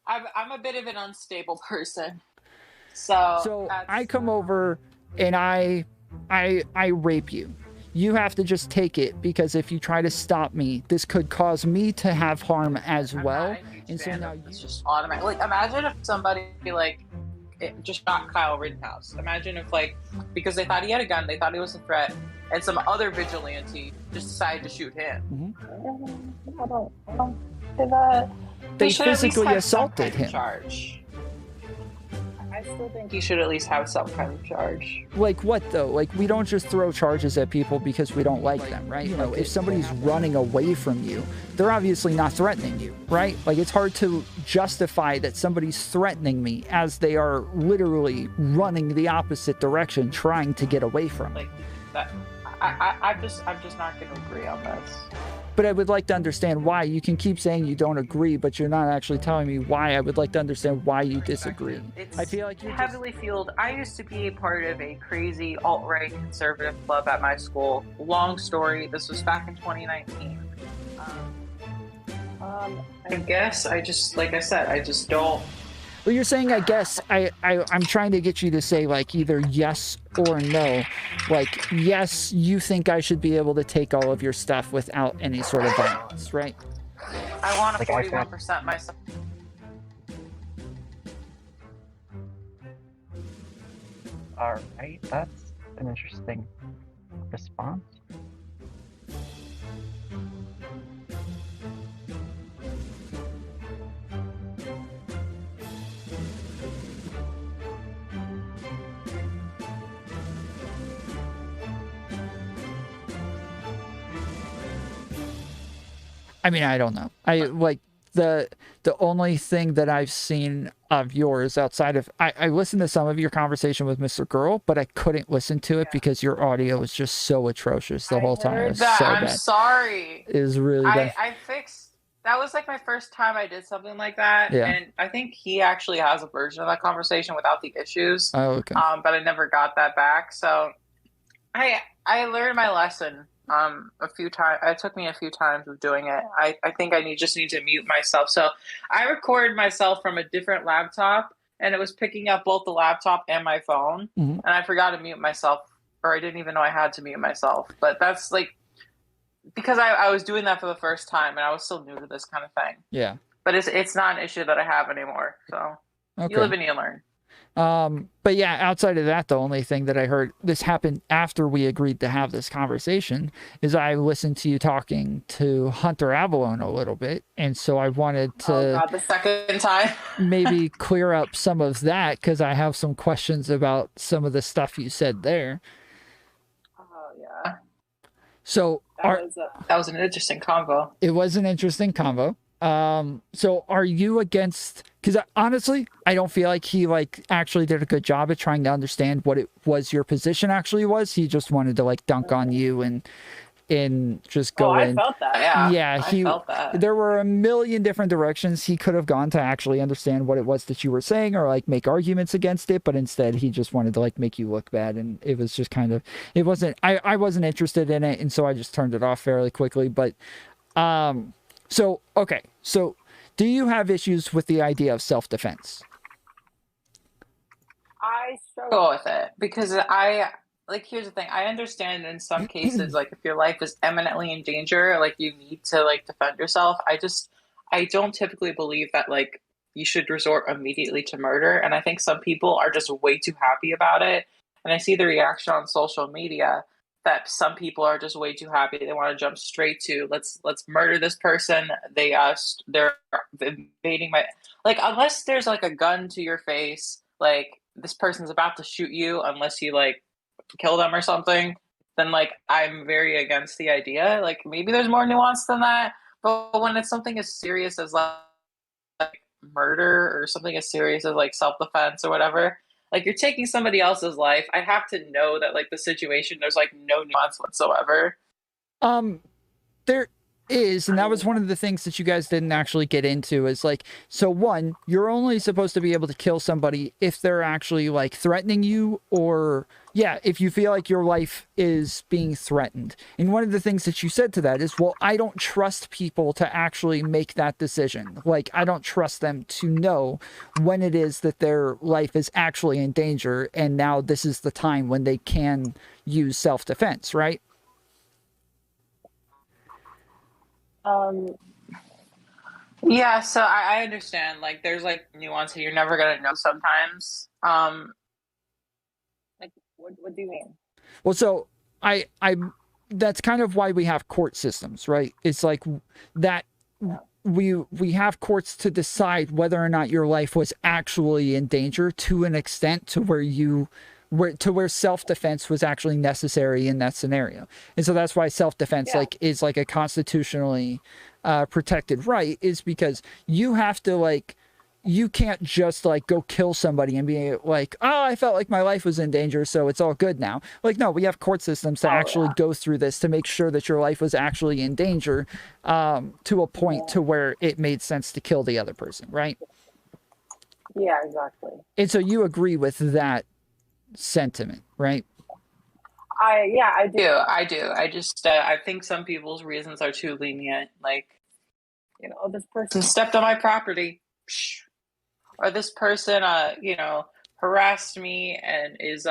I'm a bit of an unstable person, so So I that's come over and I rape you. You have to just take it because if you try to stop me, this could cause me to have harm as I'm not well. a huge And so fan now of you this. Just automatic. Like, imagine if somebody like just shot Kyle Rittenhouse. Imagine if because they thought he had a gun, they thought he was a threat, and some other vigilante just decided to shoot him. Mhm. I don't say that. He They should at least physically have some assaulted kind of him. charge. I still think he should at least have some kind of charge. Like what though? Like we don't just throw charges at people because we don't like them, right? You know, if somebody's running away from you, they're obviously not threatening you, right? Like it's hard to justify that somebody's threatening me as they are literally running the opposite direction trying to get away from me. Like that. I'm just not going to agree on this. But I would like to understand why. You can keep saying you don't agree, but you're not actually telling me why. I would like to understand why you disagree. I It's feel like you're just heavily fueled. I used to be a part of a crazy alt-right conservative club at my school. Long story. This was back in 2019. I guess I just, like I said, I just don't. well, you're saying, I guess, I'm trying to get you to say, like, either yes or no. Like, yes, you think I should be able to take all of your stuff without any sort of violence, right? I want a Like I said, 41% myself. all right, that's an interesting response. I mean, I don't know. I like the only thing that I've seen of yours outside of I listened to some of your conversation with Mr. Girl, but I couldn't listen to it Yeah. because your audio was just so atrocious the I whole time. It heard was that. so I'm bad. sorry. It was really bad. I fixed. That was like my first time I did something like that, Yeah. and I think he actually has a version of that conversation without the issues. Oh, okay. But I never got that back. So I learned my lesson a few times. It took me a few times of doing it. I think just need to mute myself. So I recorded myself from a different laptop, and it was picking up both the laptop and my phone, Mhm. and I forgot to mute myself, or I didn't even know I had to mute myself. But that's like because I was doing that for the first time, and I was still new to this kind of thing. Yeah. But it's not an issue that I have anymore. So you live Okay. and you learn. But yeah, outside of that, the only thing that I heard, this happened after we agreed to have this conversation, is I listened to you talking to Hunter Avalone a little bit. And so I wanted Oh to God, the second time. maybe clear up some of that because I have some questions about some of the stuff you said there. Oh yeah, So that was an interesting convo. it was an interesting convo. So are you against, because honestly, I don't feel like he like actually did a good job at trying to understand what it was your position actually was. He just wanted to like dunk on you and just Oh, go I in. felt that. Yeah, Yeah, I felt that. there were a million different directions he could have gone to actually understand what it was that you were saying or like make arguments against it, but instead he just wanted to like make you look bad, and it was just kind of, it wasn't, I wasn't interested in it, and so I just turned it off fairly quickly. But so okay, so do you have issues with the idea of self-defense? I struggle with it because I like. Here's the thing. I understand in some cases, like if your life is eminently in danger, like you need to like defend yourself. I don't typically believe that like you should resort immediately to murder, and I think some people are just way too happy about it. And I see the reaction on social media that some people are just way too happy. They want to jump straight to let's murder this person. They're invading my like unless there's like a gun to your face, like this person's about to shoot you unless you like kill them or something, then like I'm very against the idea. Like maybe there's more nuance than that. But when it's something as serious as like murder or something as serious as like self-defense or whatever, like you're taking somebody else's life, I have to know that like the situation there's like no nuance whatsoever. Um, there is, and I that was mean, one of the things that you guys didn't actually get into, is like, so one, you're only supposed to be able to kill somebody if they're actually like threatening you, or yeah, if you feel like your life is being threatened. And one of the things that you said to that is, well, I don't trust people to actually make that decision. Like, I don't trust them to know when it is that their life is actually in danger, and now this is the time when they can use self-defense, right? um, yeah, so I understand. Like, there's like nuance that you're never gonna know sometimes. Like, what do you mean? Well, so I that's kind of why we have court systems, right? It's like that Yeah. we have courts to decide whether or not your life was actually in danger to an extent to where where self-defense was actually necessary in that scenario. And so that's why self-defense Yeah. like is like a constitutionally protected right, is because you have to like, you can't just like go kill somebody and be like, oh, I felt like my life was in danger, so it's all good now. Like, no, we have court systems to Oh actually yeah. go through this to make sure that your life was actually in danger, to a point Yeah. to where it made sense to kill the other person, right? Yeah, exactly. And so you agree with that sentiment, right? Yeah, I do. I do. I just I think some people's reasons are too lenient. Like, this person stepped on my property. Psh. Or this person harassed me and is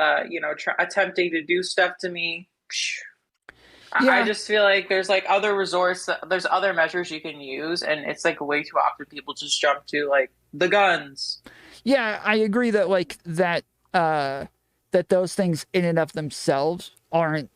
attempting to do stuff to me. Psh. I Yeah, just feel like there's like other resorts, there's other measures you can use, and it's like way too often people just jump to like the guns. yeah, I agree that like that those things in and of themselves aren't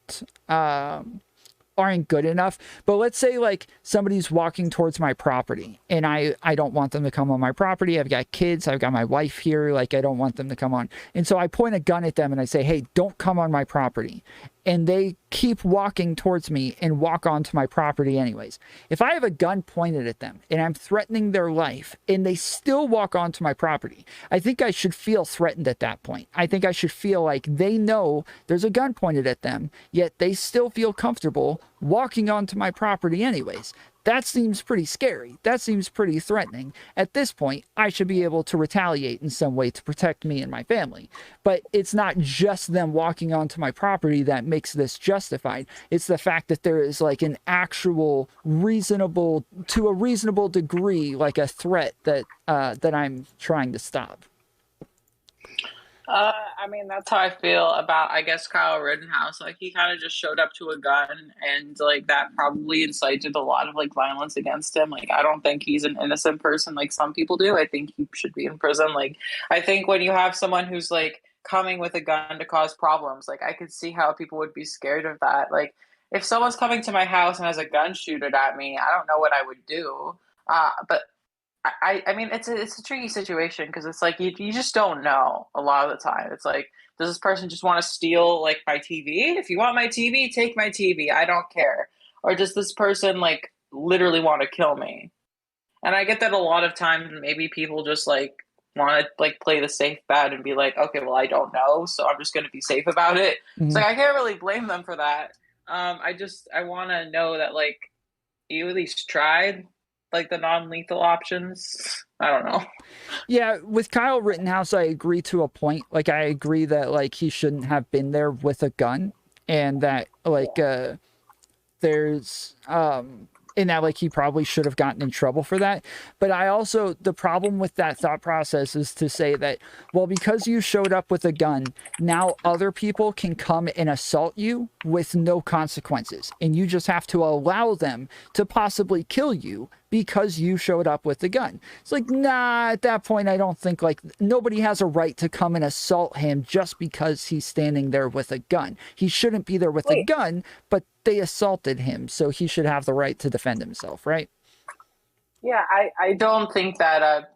good enough. But let's say like somebody's walking towards my property and I don't want them to come on my property. I've got kids, I've got my wife here, like I don't want them to come on. And so I point a gun at them and I say, "Hey, don't come on my property." And they keep walking towards me and walk onto my property anyways. If I have a gun pointed at them and I'm threatening their life and they still walk onto my property, I think I should feel threatened at that point. I think I should feel like they know there's a gun pointed at them, yet they still feel comfortable walking onto my property anyways. That seems pretty scary. That seems pretty threatening. At this point, I should be able to retaliate in some way to protect me and my family. But it's not just them walking onto my property that makes this justified. It's the fact that there is like an actual reasonable, to a reasonable degree, like a threat that I'm trying to stop. I mean, that's how I feel about, I guess, Kyle Rittenhouse. Like, he kind of just showed up to a gun, and like that probably incited a lot of like violence against him. Like, I don't think he's an innocent person like some people do. I think he should be in prison. Like, I think when you have someone who's like coming with a gun to cause problems, like, I could see how people would be scared of that. Like, if someone's coming to my house and has a gun shooted at me, I don't know what I would do. But I mean, it's a tricky situation because it's like you just don't know a lot of the time. It's like, does this person just want to steal like my TV? If you want my TV, take my TV. I don't care. Or does this person like literally want to kill me? And I get that a lot of times maybe people just like want to like play the safe bet and be like, okay, well, I don't know, so I'm just going to be safe about it. So Mhm. I can't really blame them for that. I want to know that like you at least tried like the non-lethal options. I don't know. Yeah, with Kyle Rittenhouse, I agree to a point. Like, I agree that like he shouldn't have been there with a gun, and that like Yeah. there's and that like he probably should have gotten in trouble for that. But I also, the problem with that thought process is to say that, well, because you showed up with a gun, now other people can come and assault you with no consequences, and you just have to allow them to possibly kill you because you showed up with the gun. It's like, nah, at that point, I don't think like nobody has a right to come and assault him just because he's standing there with a gun. He shouldn't be there with a Wait, gun, but they assaulted him, so he should have the right to defend himself, right? yeah, I don't think that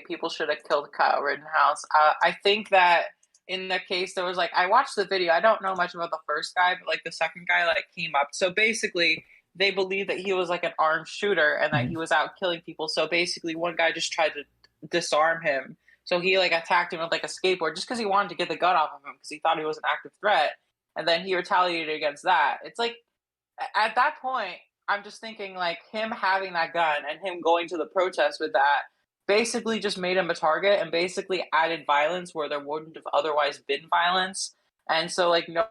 people should have killed Kyle Rittenhouse. I think that in the case there was like I watched the video. I don't know much about the first guy, but like the second guy like came up. So basically, they believe that he was like an armed shooter and that Mhm. he was out killing people. So basically, one guy just tried to disarm him. So he like attacked him with like a skateboard just because he wanted to get the gun off of him because he thought he was an active threat. And then he retaliated against that. It's like at that point, I'm just thinking like him having that gun and him going to the protest with that basically just made him a target and basically added violence where there wouldn't have otherwise been violence. And so like no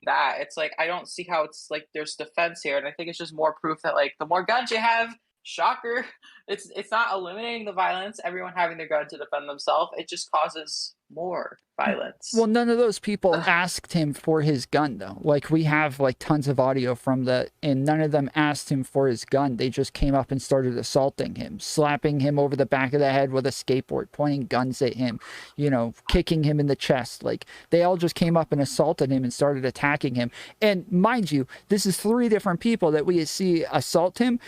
that it's like I don't see how it's like there's defense here, and I think it's just more proof that like the more guns you have, shocker, it's not eliminating the violence, everyone having their gun to defend themselves, it just causes more Well, violence. none of those people asked him for his gun, though. Like, we have, like, tons of audio from and none of them asked him for his gun. They just came up and started assaulting him, slapping him over the back of the head with a skateboard, pointing guns at him, you know, kicking him in the chest. Like, they all just came up and assaulted him and started attacking him. And mind you, this is 3 different people that we see assault him,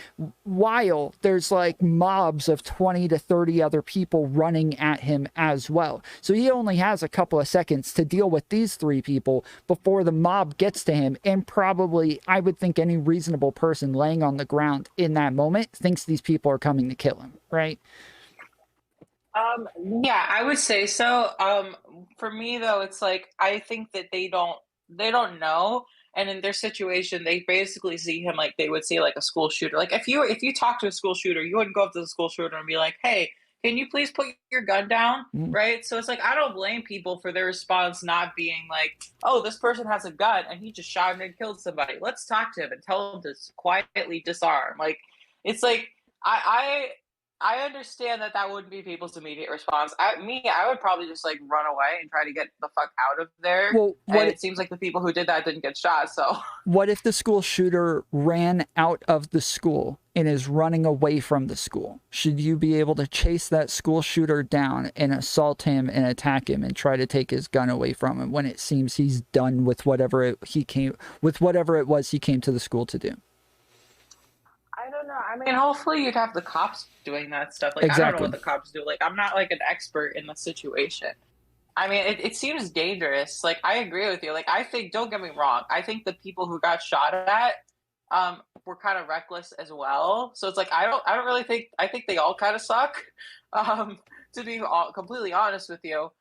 while there's, like, mobs of 20 to 30 other people running at him as well. So he only has a couple of seconds to deal with these 3 people before the mob gets to him, and probably, I would think any reasonable person laying on the ground in that moment thinks these people are coming to kill him, right? Yeah, I would say so. For me though, it's like I think that they don't know, and in their situation, they basically see him like they would see like a school shooter. Like if you talk to a school shooter, you wouldn't go up to the school shooter and be like, "Hey, can you please put your gun down?" Mm. Right? So it's like I don't blame people for their response not being like, "Oh, this person has a gun and he just shot and killed somebody. Let's talk to him and tell him to quietly disarm." Like it's like I understand that that wouldn't be people's immediate response. I would probably just like run away and try to get the fuck out of there. Well, And it seems like the people who did that didn't get shot. So what if the school shooter ran out of the school and is running away from the school? Should you be able to chase that school shooter down and assault him and attack him and try to take his gun away from him when it seems he's done with whatever it was he came to the school to do? I don't know. I mean, hopefully you'd have the cops doing that stuff. Like I don't know Exactly. what the cops do. Like I'm not like an expert in the situation. I mean, it seems dangerous. Like I agree with you. Like I think, don't get me wrong, I think the people who got shot at were kind of reckless as well. So it's like I don't really think, I think they all kind of suck. Um, to be completely honest with you,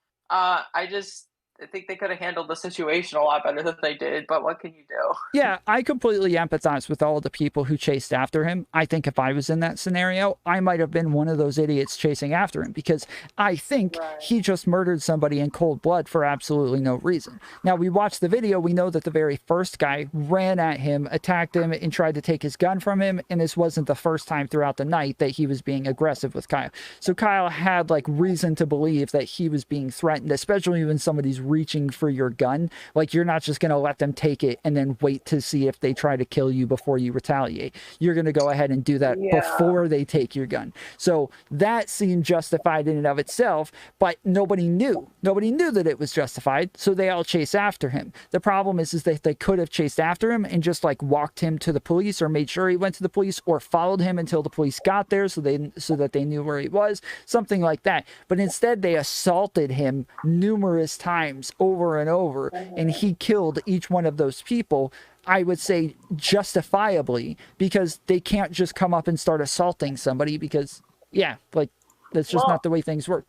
I think they could have handled the situation a lot better than they did. But what can you do? Yeah, I completely empathize with all the people who chased after him. I think if I was in that scenario, I might have been one of those idiots chasing after him, because I think Right. he just murdered somebody in cold blood for absolutely no reason. Now, we watched the video. We know that the very first guy ran at him, attacked him, and tried to take his gun from him. And this wasn't the first time throughout the night that he was being aggressive with Kyle. So Kyle had like reason to believe that he was being threatened, especially when somebody's reaching for your gun. Like, you're not just going to let them take it and then wait to see if they try to kill you before you retaliate. You're going to go ahead and do that before they take your gun. So that seemed justified in and of itself, but nobody knew. Nobody knew that it was justified, so they all chase after him. The problem is that they could have chased after him and just like walked him to the police, or made sure he went to the police, or followed him until the police got there so that they knew where he was, something like that. But instead they assaulted him numerous times over and over, and he killed each one of those people, I would say justifiably, because they can't just come up and start assaulting somebody, because yeah, like that's just not the way things work.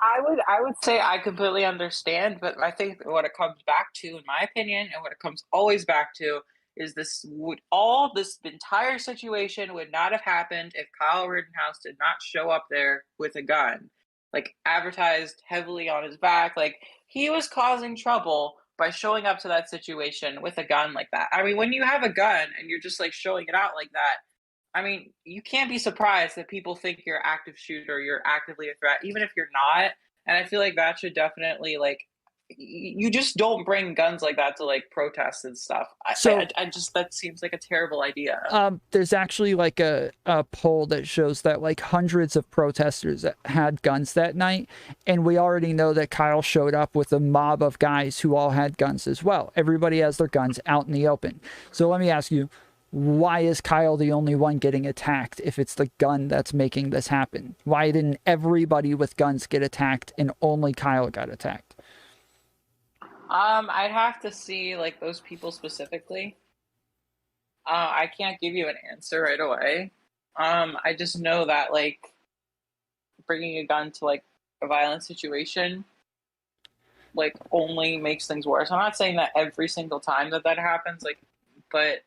I would say I completely understand, but I think what it comes back to, in my opinion, and what it comes always back to, is this entire situation would not have happened if Kyle Rittenhouse did not show up there with a gun, like advertised heavily on his back. Like he was causing trouble by showing up to that situation with a gun like that. I mean, when you have a gun and you're just like showing it out like that, I mean, you can't be surprised that people think you're an active shooter, you're actively a threat, even if you're not. And I feel like that should definitely like you just don't bring guns like that to like protests and stuff. I just that seems like a terrible idea. There's actually like a poll that shows that like hundreds of protesters had guns that night, and we already know that Kyle showed up with a mob of guys who all had guns as well. Everybody has their guns out in the open. So let me ask you, why is Kyle the only one getting attacked if it's the gun that's making this happen? Why didn't everybody with guns get attacked and only Kyle got attacked? I'd have to see like those people specifically. I can't give you an answer right away. I just know that like bringing a gun to like a violent situation like only makes things worse. I'm not saying that every single time that happens, like, but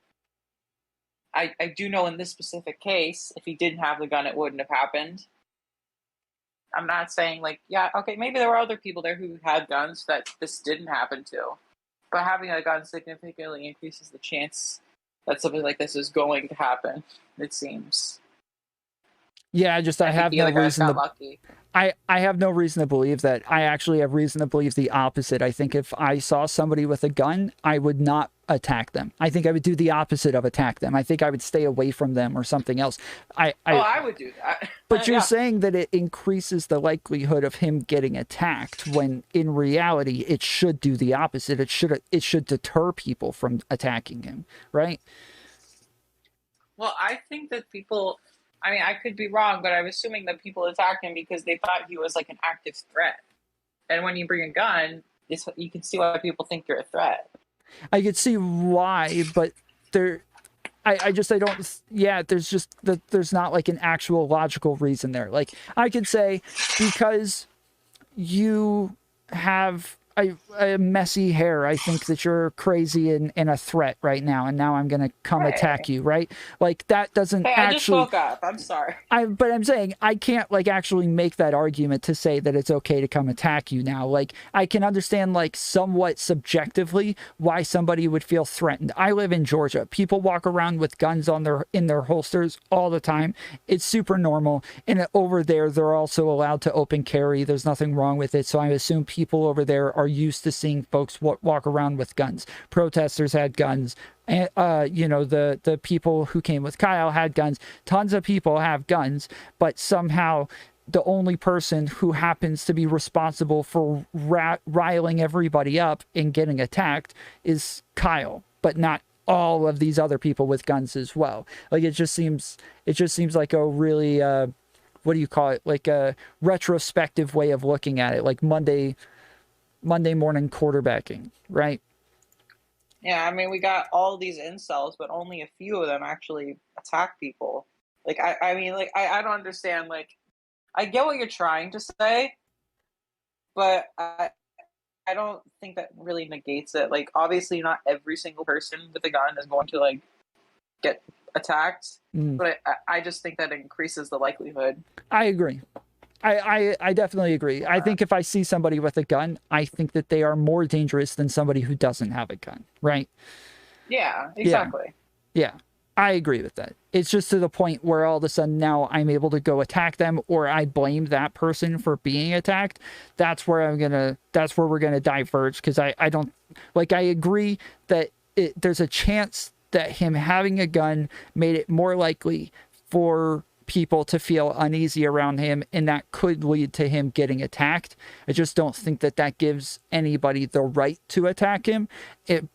I do know in this specific case, if he didn't have the gun, it wouldn't have happened. I'm not saying like, yeah, okay, maybe there were other people there who had guns that this didn't happen to, but having a gun significantly increases the chance that something like this is going to happen. It seems. Yeah, I I think have the no other guys reason got to. lucky. I have no reason to believe that. I actually have reason to believe the opposite. I think if I saw somebody with a gun, I would not attack them. I think I would do the opposite of attack them. I think I would stay away from them or something else. Oh, I would do that. But you're Yeah. saying that it increases the likelihood of him getting attacked when in reality it should do the opposite. It should deter people from attacking him, right? Well, I think that people. I mean, I could be wrong, but I'm assuming that people attacked him because they thought he was like an active threat. And when you bring a gun, you can see why people think you're a threat. I could see why, but there I don't, yeah, there's not like an actual logical reason there. Like I could say because you have a messy hair, I think that you're crazy and a threat right now, and now I'm gonna come attack Hey, you, right? Like that doesn't hey, I just actually. woke up. I'm sorry. But I'm saying I can't like actually make that argument to say that it's okay to come attack you now. Like I can understand like somewhat subjectively why somebody would feel threatened. I live in Georgia. People walk around with guns on in their holsters all the time. It's super normal. And over there, they're also allowed to open carry. There's nothing wrong with it. So I assume people over there are used to seeing folks walk around with guns. Protesters had guns. And, you know, the people who came with Kyle had guns. Tons of people have guns, but somehow the only person who happens to be responsible for riling everybody up and getting attacked is Kyle, but not all of these other people with guns as well. Like it just seems like a really what do you call it? Like a retrospective way of looking at it, like Monday morning quarterbacking, right? Yeah, I mean, we got all these incels, but only a few of them actually attack people. Like, I mean, like, I don't understand. Like, I get what you're trying to say, but I don't think that really negates it. Like, obviously, not every single person with a gun is going to, like, get attacked, but I just think that increases the likelihood. I agree. I definitely agree. I think if I see somebody with a gun, I think that they are more dangerous than somebody who doesn't have a gun, right? Yeah, exactly. Yeah, I agree with that. It's just to the point where all of a sudden now I'm able to go attack them, or I blame that person for being attacked. That's where we're gonna diverge, because I don't, like, I agree that there's a chance that him having a gun made it more likely for people to feel uneasy around him, and that could lead to him getting attacked. I just don't think that gives anybody the right to attack him.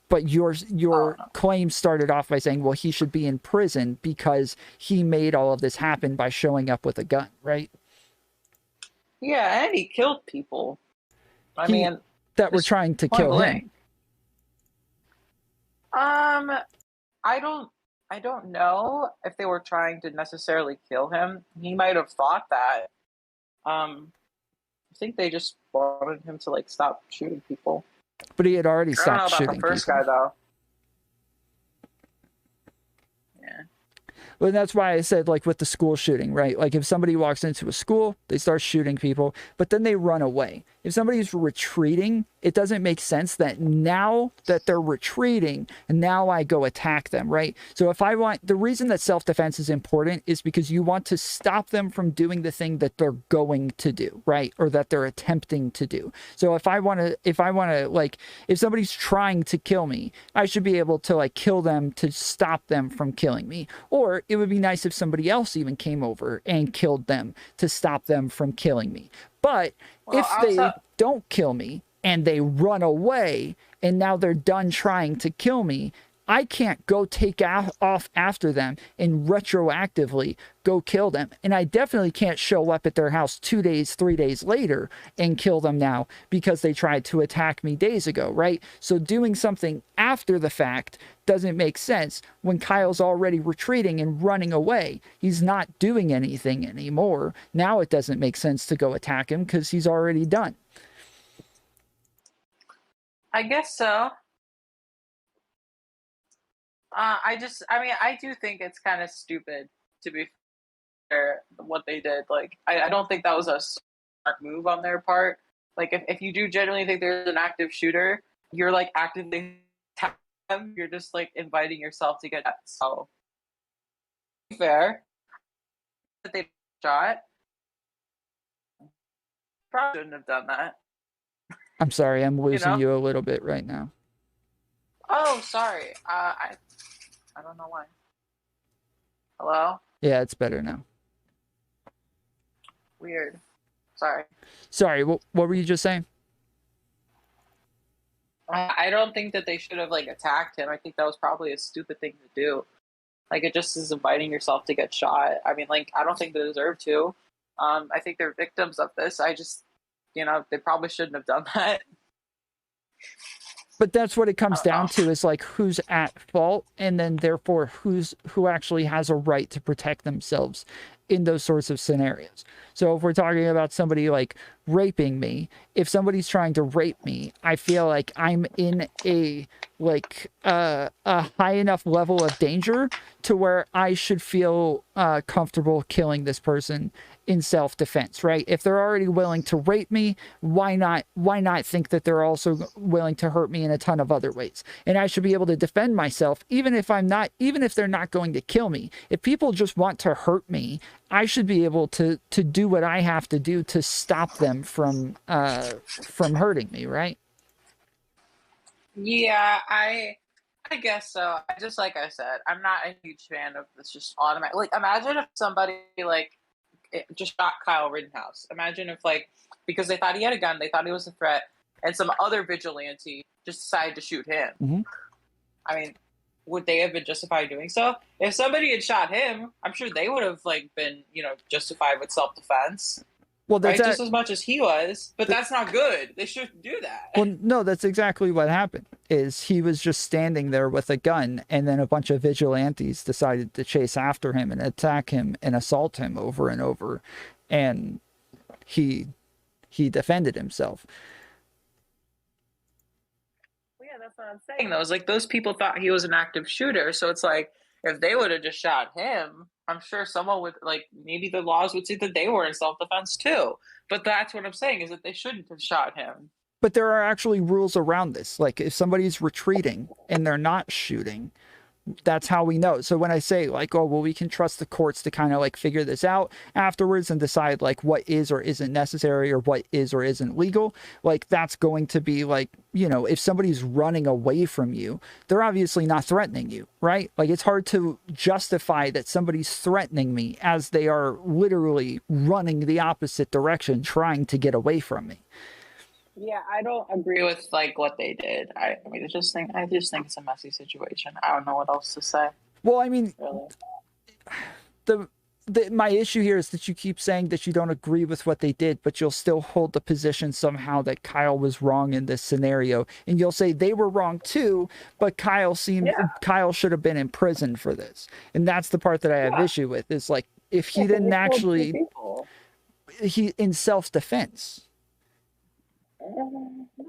But your claim started off by saying, well, he should be in prison because he made all of this happen by showing up with a gun, right? Yeah, and he killed people. I mean, that were trying to kill him. I don't know if they were trying to necessarily kill him. He might have thought that. I think they just wanted him to like stop shooting people. But he had already stopped shooting people. I don't know about the first guy though. Yeah. Well, that's why I said, like, with the school shooting, right? Like, if somebody walks into a school, they start shooting people, but then they run away. If somebody's retreating, it doesn't make sense that now that they're retreating, now I go attack them, right? So if I want, the reason that self-defense is important is because you want to stop them from doing the thing that they're going to do, right? Or that they're attempting to do. So if I want to, like, if somebody's trying to kill me, I should be able to, like, kill them to stop them from killing me. Or it would be nice if somebody else even came over and killed them to stop them from killing me. But if they don't kill me and they run away and now they're done trying to kill me, I can't go take off after them and retroactively go kill them. And I definitely can't show up at their house 2 days, 3 days later and kill them now because they tried to attack me days ago, right? So doing something after the fact doesn't make sense when Kyle's already retreating and running away. He's not doing anything anymore. Now it doesn't make sense to go attack him because he's already done. I guess so. I mean, I do think it's kind of stupid, to be fair, what they did. Like, I don't think that was a smart move on their part. Like, if you do genuinely think there's an active shooter, you're like actively attacking them. You're just like inviting yourself to get so fair that they shot. Probably shouldn't have done that. I'm sorry, I'm You losing know? you a little bit right now. Oh, sorry. I don't know why. Hello? Yeah, it's better now. Weird. Sorry. Sorry, what were you just saying? I don't think that they should have like attacked him. I think that was probably a stupid thing to do. Like it just is inviting yourself to get shot. I mean, like I don't think they deserve to. I think they're victims of this. I just, they probably shouldn't have done that. But that's what it I comes don't down know. to, is like who's at fault, and then therefore who actually has a right to protect themselves in those sorts of scenarios. So if we're talking about somebody like raping me, if somebody's trying to rape me, I feel like I'm in a high enough level of danger to where I should feel comfortable killing this person in self-defense, right? If they're already willing to rape me, why not think that they're also willing to hurt me in a ton of other ways? And I should be able to defend myself even if they're not going to kill me. If people just want to hurt me, I should be able to do what I have to do to stop them from hurting me, right? Yeah, I guess so. I just like I said, I'm not a huge fan of this just automatic. Like, imagine if somebody like just shot Kyle Rittenhouse. Imagine if like because they thought he had a gun, they thought he was a threat, and some other vigilante just decided to shoot him. Mm-hmm. I mean, would they have been justified doing so? If somebody had shot him, I'm sure they would have like been, justified with self-defense, Well, right? Just as much as he was. But that's not good. They shouldn't do that. Well, no, that's exactly what happened. Is he was just standing there with a gun, and then a bunch of vigilantes decided to chase after him and attack him and assault him over and over, and he defended himself. Yeah, that's what I'm saying though. It's like those people thought he was an active shooter, so it's like if they would have just shot him, I'm sure someone would like maybe the laws would say that they were in self-defense too. But that's what I'm saying is that they shouldn't have shot him. But there are actually rules around this. Like if somebody's retreating and they're not shooting, that's how we know. So when I say like, oh, well, we can trust the courts to kind of like figure this out afterwards and decide like what is or isn't necessary or what is or isn't legal, like that's going to be like, if somebody's running away from you, they're obviously not threatening you, right? Like it's hard to justify that somebody's threatening me as they are literally running the opposite direction, trying to get away from me. Yeah, I don't agree with like what they did. I mean, I just think it's a messy situation. I don't know what else to say. Well, I mean, really. my issue here is that you keep saying that you don't agree with what they did, but you'll still hold the position somehow that Kyle was wrong in this scenario, and you'll say they were wrong too, but Kyle should have been in prison for this, and that's the part that I have issue with. Is like if he didn't actually, he in self-defense. I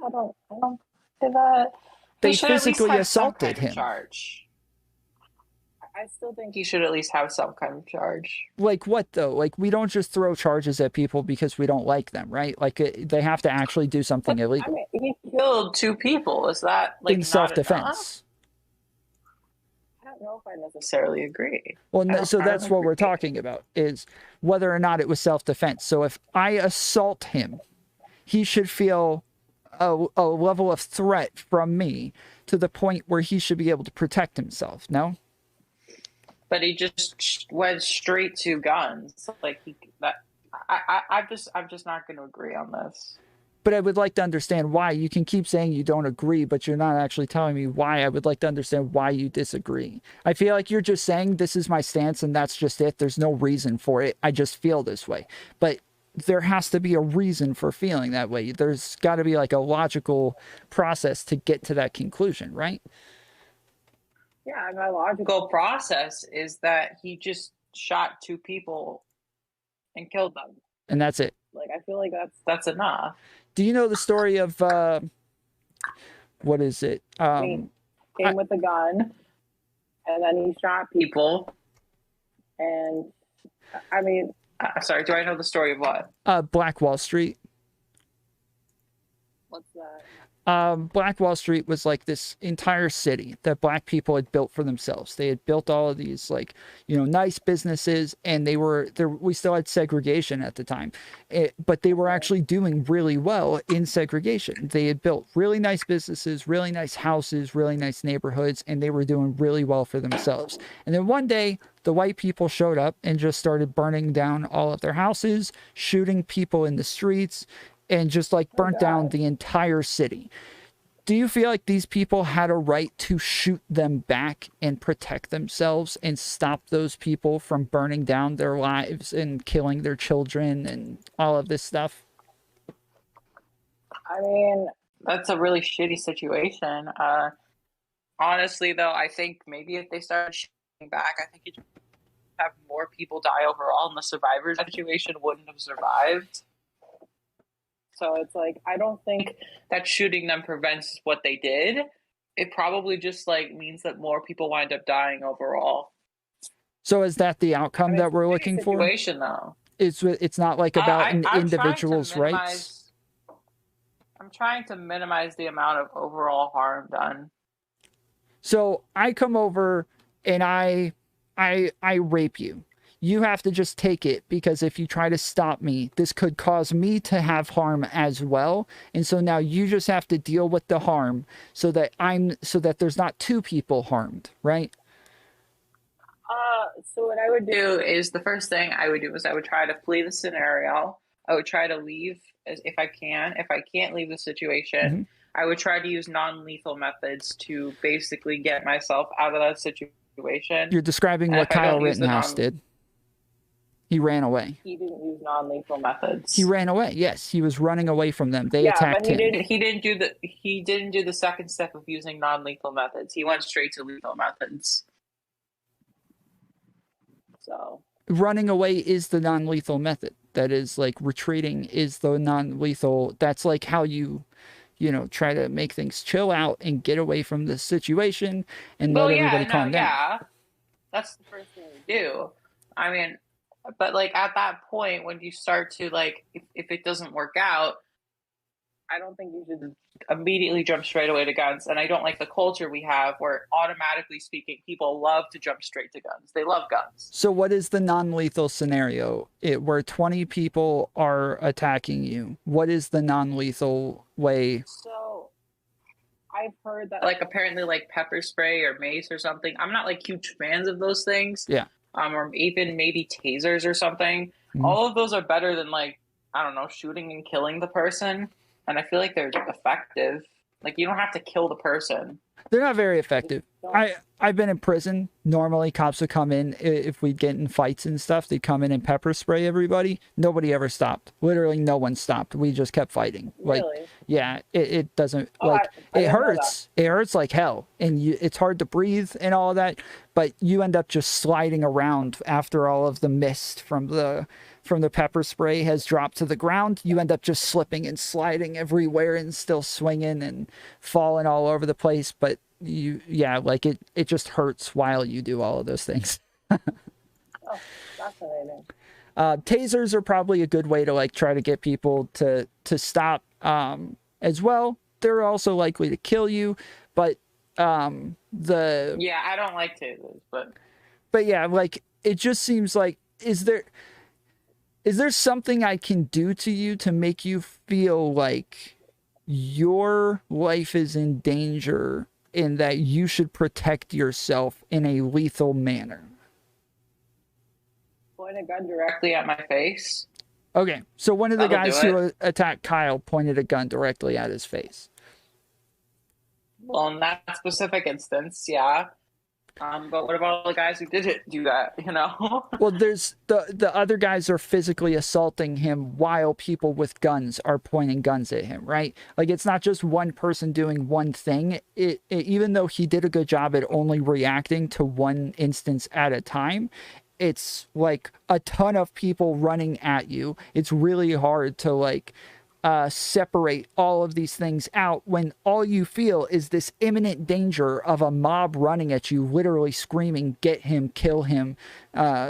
don't do that. They physically assaulted him. Charge. I still think he should at least have some kind of charge. Like what though? Like we don't just throw charges at people because we don't like them, right? Like they have to actually do something illegal. I mean, he killed 2 people. Is that like in self-defense? I don't know if I necessarily agree. Well, so that's what we're talking about, is whether or not it was self-defense. So if I assault him, he should feel a level of threat from me to the point where he should be able to protect himself. No? But he just went straight to guns. Like I'm just not going to agree on this. But I would like to understand why. You can keep saying you don't agree, but you're not actually telling me why. I would like to understand why you disagree. I feel like you're just saying this is my stance and that's just it. There's no reason for it. I just feel this way. But there has to be a reason for feeling that way. There's got to be like a logical process to get to that conclusion, right? Yeah, my logical process is that he just shot 2 people and killed them. And that's it. Like, I feel like that's enough. Do you know the story of, what is it? Came with a gun. and then he shot people. And I mean, sorry, do I know the story of what? Black Wall Street. What's that? Black Wall Street was like this entire city that black people had built for themselves. They had built all of these like, nice businesses, and they were there. We still had segregation at the time, but they were actually doing really well in segregation. They had built really nice businesses, really nice houses, really nice neighborhoods, and they were doing really well for themselves. And then one day, the white people showed up and just started burning down all of their houses, shooting people in the streets, and just like burnt down the entire city. Do you feel like these people had a right to shoot them back and protect themselves and stop those people from burning down their lives and killing their children and all of this stuff? I mean, that's a really shitty situation. Honestly, though, I think maybe if they started shooting back, I think you'd have more people die overall, and the survivors situation wouldn't have survived. So it's like, I don't think that shooting them prevents what they did. It probably just like means that more people wind up dying overall. So is that the outcome that we're looking for? Situation, though. It's not like about an individual's rights. I'm trying to minimize the amount of overall harm done. So I come over and I rape you. You have to just take it, because if you try to stop me, this could cause me to have harm as well. And so now you just have to deal with the harm so that there's not two people harmed, right? So what I would do is, the first thing I would do is I would try to flee the scenario. I would try to leave if I can. If I can't leave the situation, I would try to use non-lethal methods to basically get myself out of that situation. You're describing what Kyle Rittenhouse did. He ran away. He didn't use non-lethal methods. He ran away. Yes, he was running away from them. They attacked him. He didn't do the second step of using non-lethal methods. He went straight to lethal methods. So running away is the non-lethal method. That is like retreating is the non-lethal. That's like how you try to make things chill out and get away from the situation and let everybody calm down. Yeah, that's the first thing to do. I mean, but like at that point, when you start to like, if it doesn't work out, I don't think you should immediately jump straight away to guns. And I don't like the culture we have where, automatically speaking, people love to jump straight to guns. They love guns. So what is the non-lethal scenario where 20 people are attacking you? What is the non-lethal way? So I've heard that like apparently like pepper spray or mace or something. I'm not like huge fans of those things. Yeah. Or even maybe tasers or something. All of those are better than like, I don't know, shooting and killing the person. And I feel like they're effective. Like, you don't have to kill the person. They're not very effective. I've been in prison. Normally, cops would come in, if we'd get in fights and stuff, they'd come in and pepper spray everybody. Nobody ever stopped. Literally, no one stopped. We just kept fighting. Like, really? Yeah, it doesn't, it hurts. It hurts like hell. And it's hard to breathe and all of that. But you end up just sliding around after all of the mist from the pepper spray has dropped to the ground. You end up just slipping and sliding everywhere and still swinging and falling all over the place. But it just hurts while you do all of those things. Oh, fascinating. Tasers are probably a good way to like try to get people to stop as well. They're also likely to kill you, but I don't like tasers, but yeah, like it just seems like, is there something I can do to you to make you feel like your life is in danger and that you should protect yourself in a lethal manner? Point a gun directly at my face. Okay, so one of the guys who attacked Kyle pointed a gun directly at his face. Well, in that specific instance, yeah. But what about all the guys who didn't do that, Well, there's the other guys are physically assaulting him while people with guns are pointing guns at him, right? Like, it's not just one person doing one thing. Even though he did a good job at only reacting to one instance at a time, it's like a ton of people running at you. It's really hard to like separate all of these things out when all you feel is this imminent danger of a mob running at you, literally screaming, "Get him, kill him."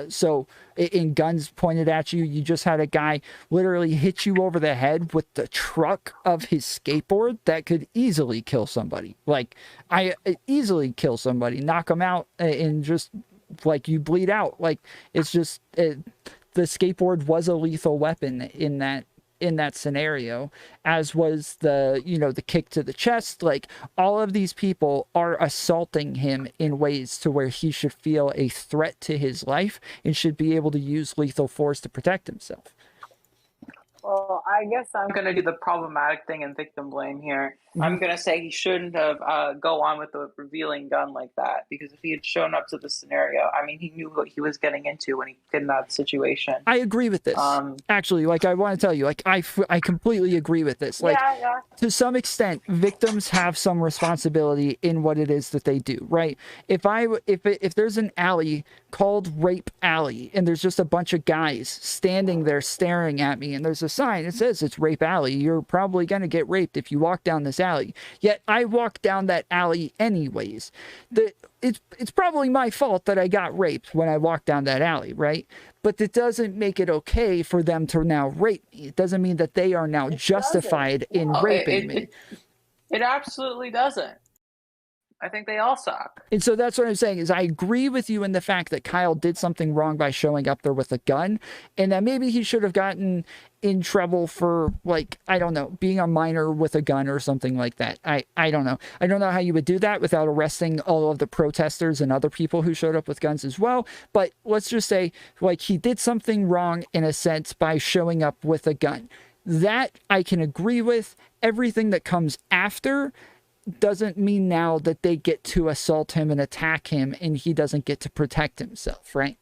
So in guns pointed at you, you just had a guy literally hit you over the head with the truck of his skateboard that could easily kill somebody. Like, easily kill somebody, knock them out, and just like you bleed out. Like, it's just the skateboard was a lethal weapon in that scenario, as was the, you know, the kick to the chest. Like, all of these people are assaulting him in ways to where he should feel a threat to his life and should be able to use lethal force to protect himself. Well, I guess I'm going to do the problematic thing and victim blame here. I'm going to say he shouldn't have go on with the revealing gun like that, because if he had shown up to the scenario, I mean, he knew what he was getting into when he got in that situation. I agree with this. Actually, like, I want to tell you, like, I completely agree with this. Like, yeah. To some extent, victims have some responsibility in what it is that they do, right? If there's an alley called Rape Alley and there's just a bunch of guys standing there staring at me and there's a sign that says it's Rape Alley, you're probably going to get raped if you walk down this alley. Yet I walk down that alley anyways. It's probably my fault that I got raped when I walked down that alley, right? But it doesn't make it okay for them to now rape me. It doesn't mean that they are now justified in raping me. It absolutely doesn't. I think they all suck. And so that's what I'm saying, is I agree with you in the fact that Kyle did something wrong by showing up there with a gun, and that maybe he should have gotten in trouble for, like, I don't know, being a minor with a gun or something like that. I don't know. I don't know how you would do that without arresting all of the protesters and other people who showed up with guns as well. But let's just say, like, he did something wrong in a sense by showing up with a gun. That I can agree with. Everything that comes after doesn't mean now that they get to assault him and attack him and he doesn't get to protect himself, right?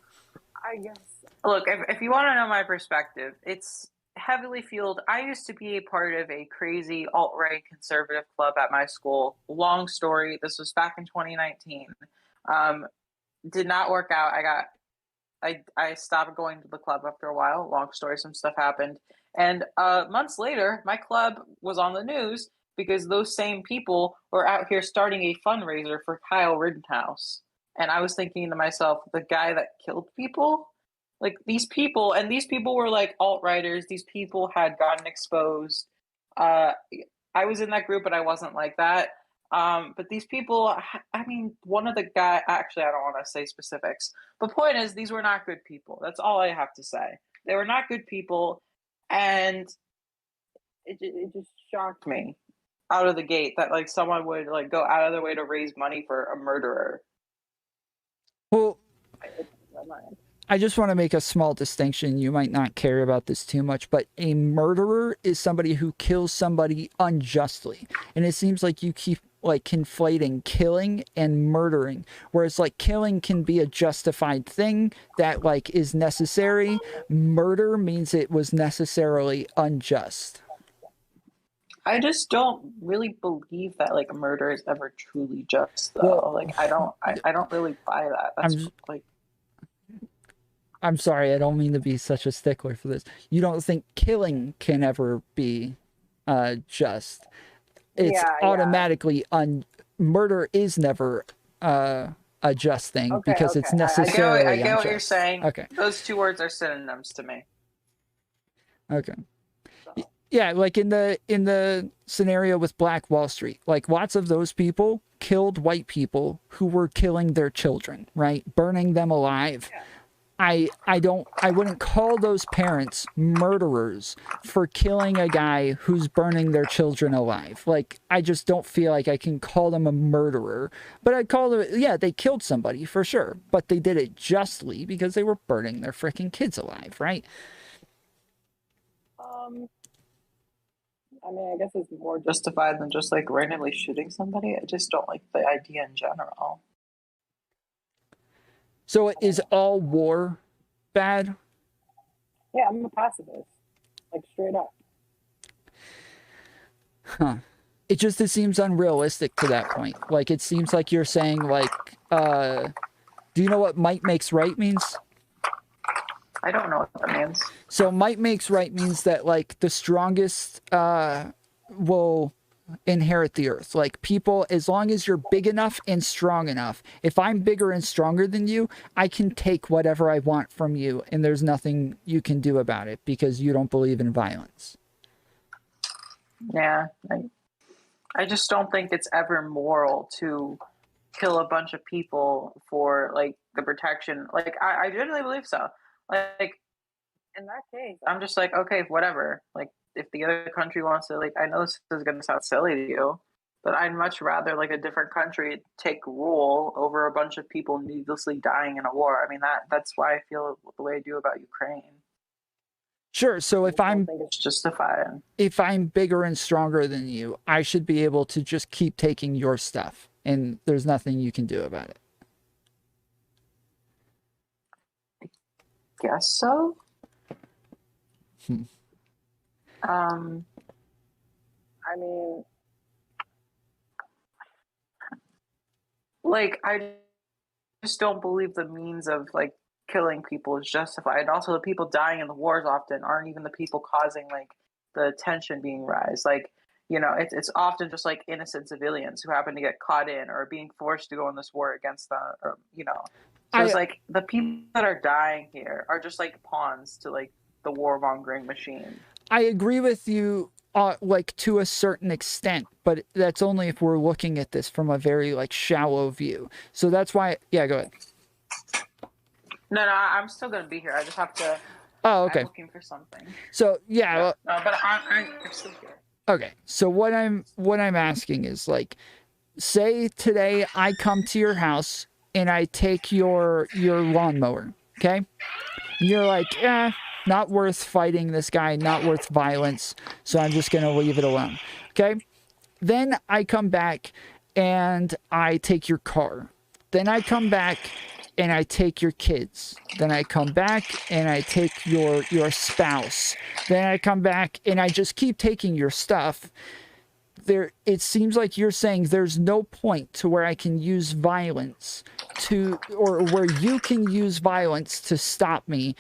I guess. Look, if you want to know my perspective, it's heavily fueled. I used to be a part of a crazy alt-right conservative club at my school. Long story. This was back in 2019. Did not work out. I stopped going to the club after a while. Long story. Some stuff happened. And months later, my club was on the news because those same people were out here starting a fundraiser for Kyle Rittenhouse. And I was thinking to myself, the guy that killed people? Like, these people were like alt-righters. These people had gotten exposed. I was in that group, but I wasn't like that. But these people, I mean, one of the guys, actually, I don't want to say specifics. But point is, these were not good people. That's all I have to say. They were not good people. And it just shocked me out of the gate that, like, someone would, like, go out of their way to raise money for a murderer. Well, I just want to make a small distinction. You might not care about this too much, but a murderer is somebody who kills somebody unjustly. And it seems like you keep, like, conflating killing and murdering, whereas, like, killing can be a justified thing that, like, is necessary. Murder means it was necessarily unjust. I just don't really believe that, like, murder is ever truly just, though. Well, like, I don't really buy that. That's I'm sorry, I don't mean to be such a stickler for this. You don't think killing can ever be just? It's automatically murder is never a just thing because it's necessarily I get unjust. what you're saying. Okay. Those two words are synonyms to me. Okay. Yeah, like in the scenario with Black Wall Street, like, lots of those people killed white people who were killing their children, right? Burning them alive. Yeah. I wouldn't call those parents murderers for killing a guy who's burning their children alive. Like, I just don't feel like I can call them a murderer. But I'd call them, yeah, they killed somebody for sure, but they did it justly because they were burning their freaking kids alive, right? I mean, I guess it's more justified than just, like, randomly shooting somebody. I just don't like the idea in general. So is all war bad? Yeah, I'm a pacifist. Like, straight up. Huh. It seems unrealistic to that point. Like, it seems like you're saying, like, do you know what might makes right means? I don't know what that means. So might makes right means that like the strongest will inherit the earth. Like people, as long as you're big enough and strong enough, if I'm bigger and stronger than you, I can take whatever I want from you and there's nothing you can do about it because you don't believe in violence. Yeah, I just don't think it's ever moral to kill a bunch of people for like the protection. Like I genuinely believe so. Like in that case, I'm just like, okay, whatever. Like if the other country wants to, like, I know this is gonna sound silly to you, but I'd much rather like a different country take rule over a bunch of people needlessly dying in a war. I mean that's why I feel the way I do about Ukraine. Sure, so I don't think it's justified. if I'm bigger and stronger than you, I should be able to just keep taking your stuff and there's nothing you can do about it. Guess so. Hmm. I mean, like, I just don't believe the means of like killing people is justified. And also, the people dying in the wars often aren't even the people causing like the tension being rise. Like, you know, it's often just like innocent civilians who happen to get caught in or being forced to go in this war against the, or, you know. So it's like the people that are dying here are just like pawns to like the warmongering machine. I agree with you, like to a certain extent, but that's only if we're looking at this from a very like shallow view. So that's why, yeah, go ahead. No, I'm still gonna be here. I just have to. Oh, okay. I'm looking for something. So yeah, no, but I'm still here. Okay, so what I'm asking is like, say today I come to your house and I take your lawnmower, okay? And you're like, not worth fighting this guy, not worth violence, so I'm just gonna leave it alone, okay? Then I come back and I take your car. Then I come back and I take your kids. Then I come back and I take your spouse. Then I come back and I just keep taking your stuff. It seems like you're saying there's no point to where I can use violence to, or where you can use violence to stop me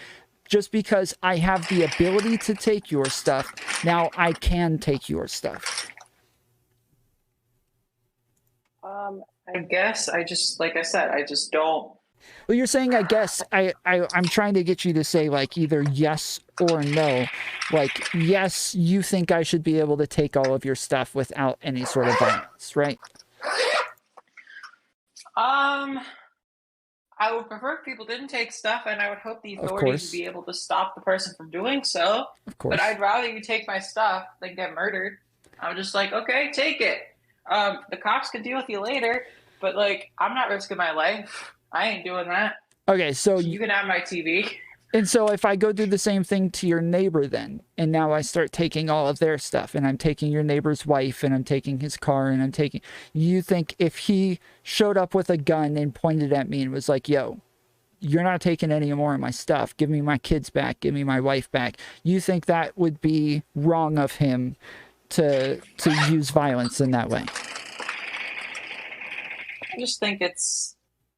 just because I have the ability to take your stuff. Now I can take your stuff. I guess I just, like I said, I just don't. Well, you're saying, I guess, I'm trying to get you to say, like, either yes or no. Like, yes, you think I should be able to take all of your stuff without any sort of violence, right? I would prefer if people didn't take stuff, and I would hope the authorities would be able to stop the person from doing so. Of course. But I'd rather you take my stuff than get murdered. I'm just like, okay, take it. The cops could deal with you later, but, like, I'm not risking my life. I ain't doing that. Okay, so you can have my TV. And so if I go do the same thing to your neighbor then, and now I start taking all of their stuff, and I'm taking your neighbor's wife, and I'm taking his car, and I'm taking... You think if he showed up with a gun and pointed at me and was like, yo, you're not taking any more of my stuff. Give me my kids back. Give me my wife back. You think that would be wrong of him to use violence in that way? I just think it's...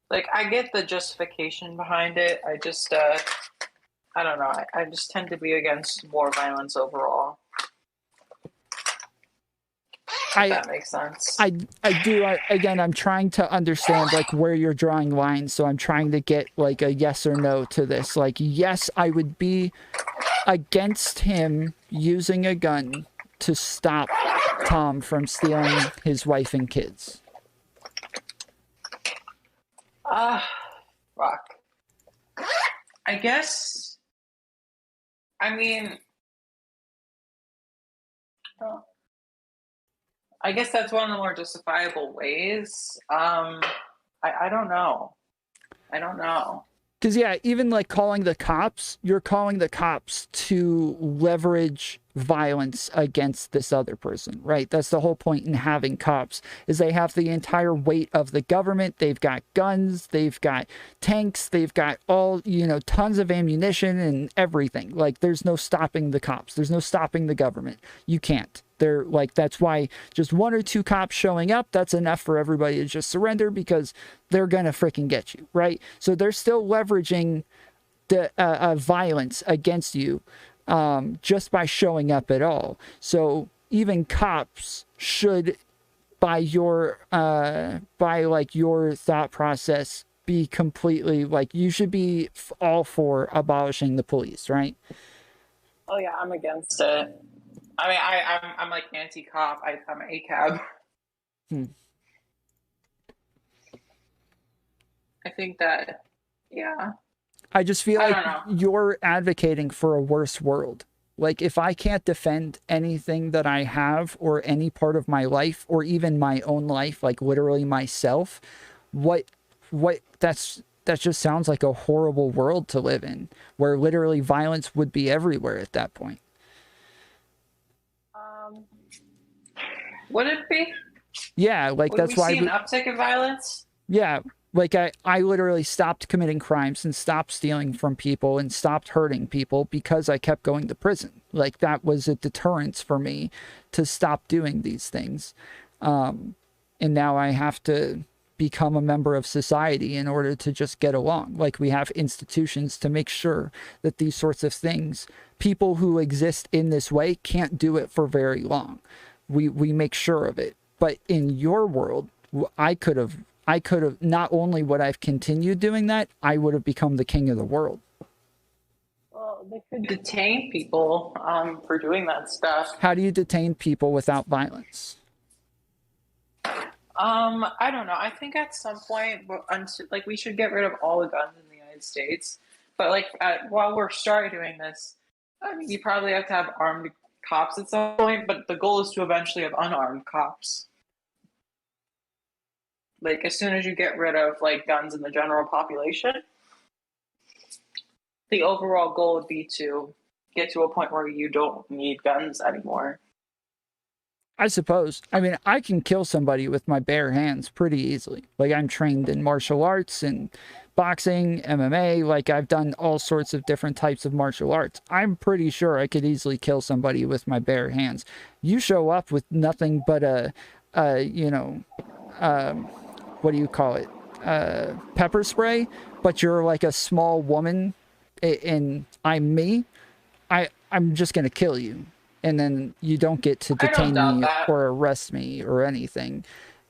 Like, I get the justification behind it. I just, I don't know. I just tend to be against more violence overall. If that makes sense. I do. Again, I'm trying to understand, like, where you're drawing lines. So I'm trying to get, like, a yes or no to this. Like, yes, I would be against him using a gun to stop Tom from stealing his wife and kids. Fuck. I guess, I mean, I guess that's one of the more justifiable ways. I don't know. I don't know. Because, yeah, even, like, calling the cops, you're calling the cops to leverage violence against this other person, right? That's the whole point in having cops, is they have the entire weight of the government. They've got guns, they've got tanks, they've got all, you know, tons of ammunition and everything. Like, there's no stopping the cops. There's no stopping the government. You can't. They're like, that's why just one or two cops showing up, that's enough for everybody to just surrender because they're gonna freaking get you, right? So they're still leveraging the violence against you just by showing up at all. So even cops should, by your your thought process, be completely like, you should be all for abolishing the police, right? Oh yeah, I'm against it. I mean, I'm like anti-cop. I'm ACAB. Hmm. I think that, yeah, I just feel I like don't know. you're advocating for a worse world. Like, if I can't defend anything that I have or any part of my life or even my own life, like literally myself, what that just sounds like a horrible world to live in, where literally violence would be everywhere at that point. Um, would it be? Yeah, like Would that's we why see an uptick in violence? yeah, like I literally stopped committing crimes and stopped stealing from people and stopped hurting people because I kept going to prison. Like, that was a deterrence for me to stop doing these things. And now I have to become a member of society in order to just get along. Like, we have institutions to make sure that these sorts of things, people who exist in this way can't do it for very long. We make sure of it. But in your world, I could have not only would I've continued doing that, I would have become the king of the world. Well, they could detain people for doing that stuff. How do you detain people without violence? I don't know. I think at some point, like we should get rid of all the guns in the United States. But like, while we're starting doing this, I mean, you probably have to have armed cops at some point. But the goal is to eventually have unarmed cops. Like as soon as you get rid of like guns in the general population, the overall goal would be to get to a point where you don't need guns anymore. I suppose. I mean, I can kill somebody with my bare hands pretty easily. Like, I'm trained in martial arts and boxing, MMA. Like, I've done all sorts of different types of martial arts. I'm pretty sure I could easily kill somebody with my bare hands. You show up with nothing but what do you call it? Pepper spray, but you're like a small woman and I'm me. I'm just going to kill you. And then you don't get to I don't detain doubt me that. or arrest me or anything.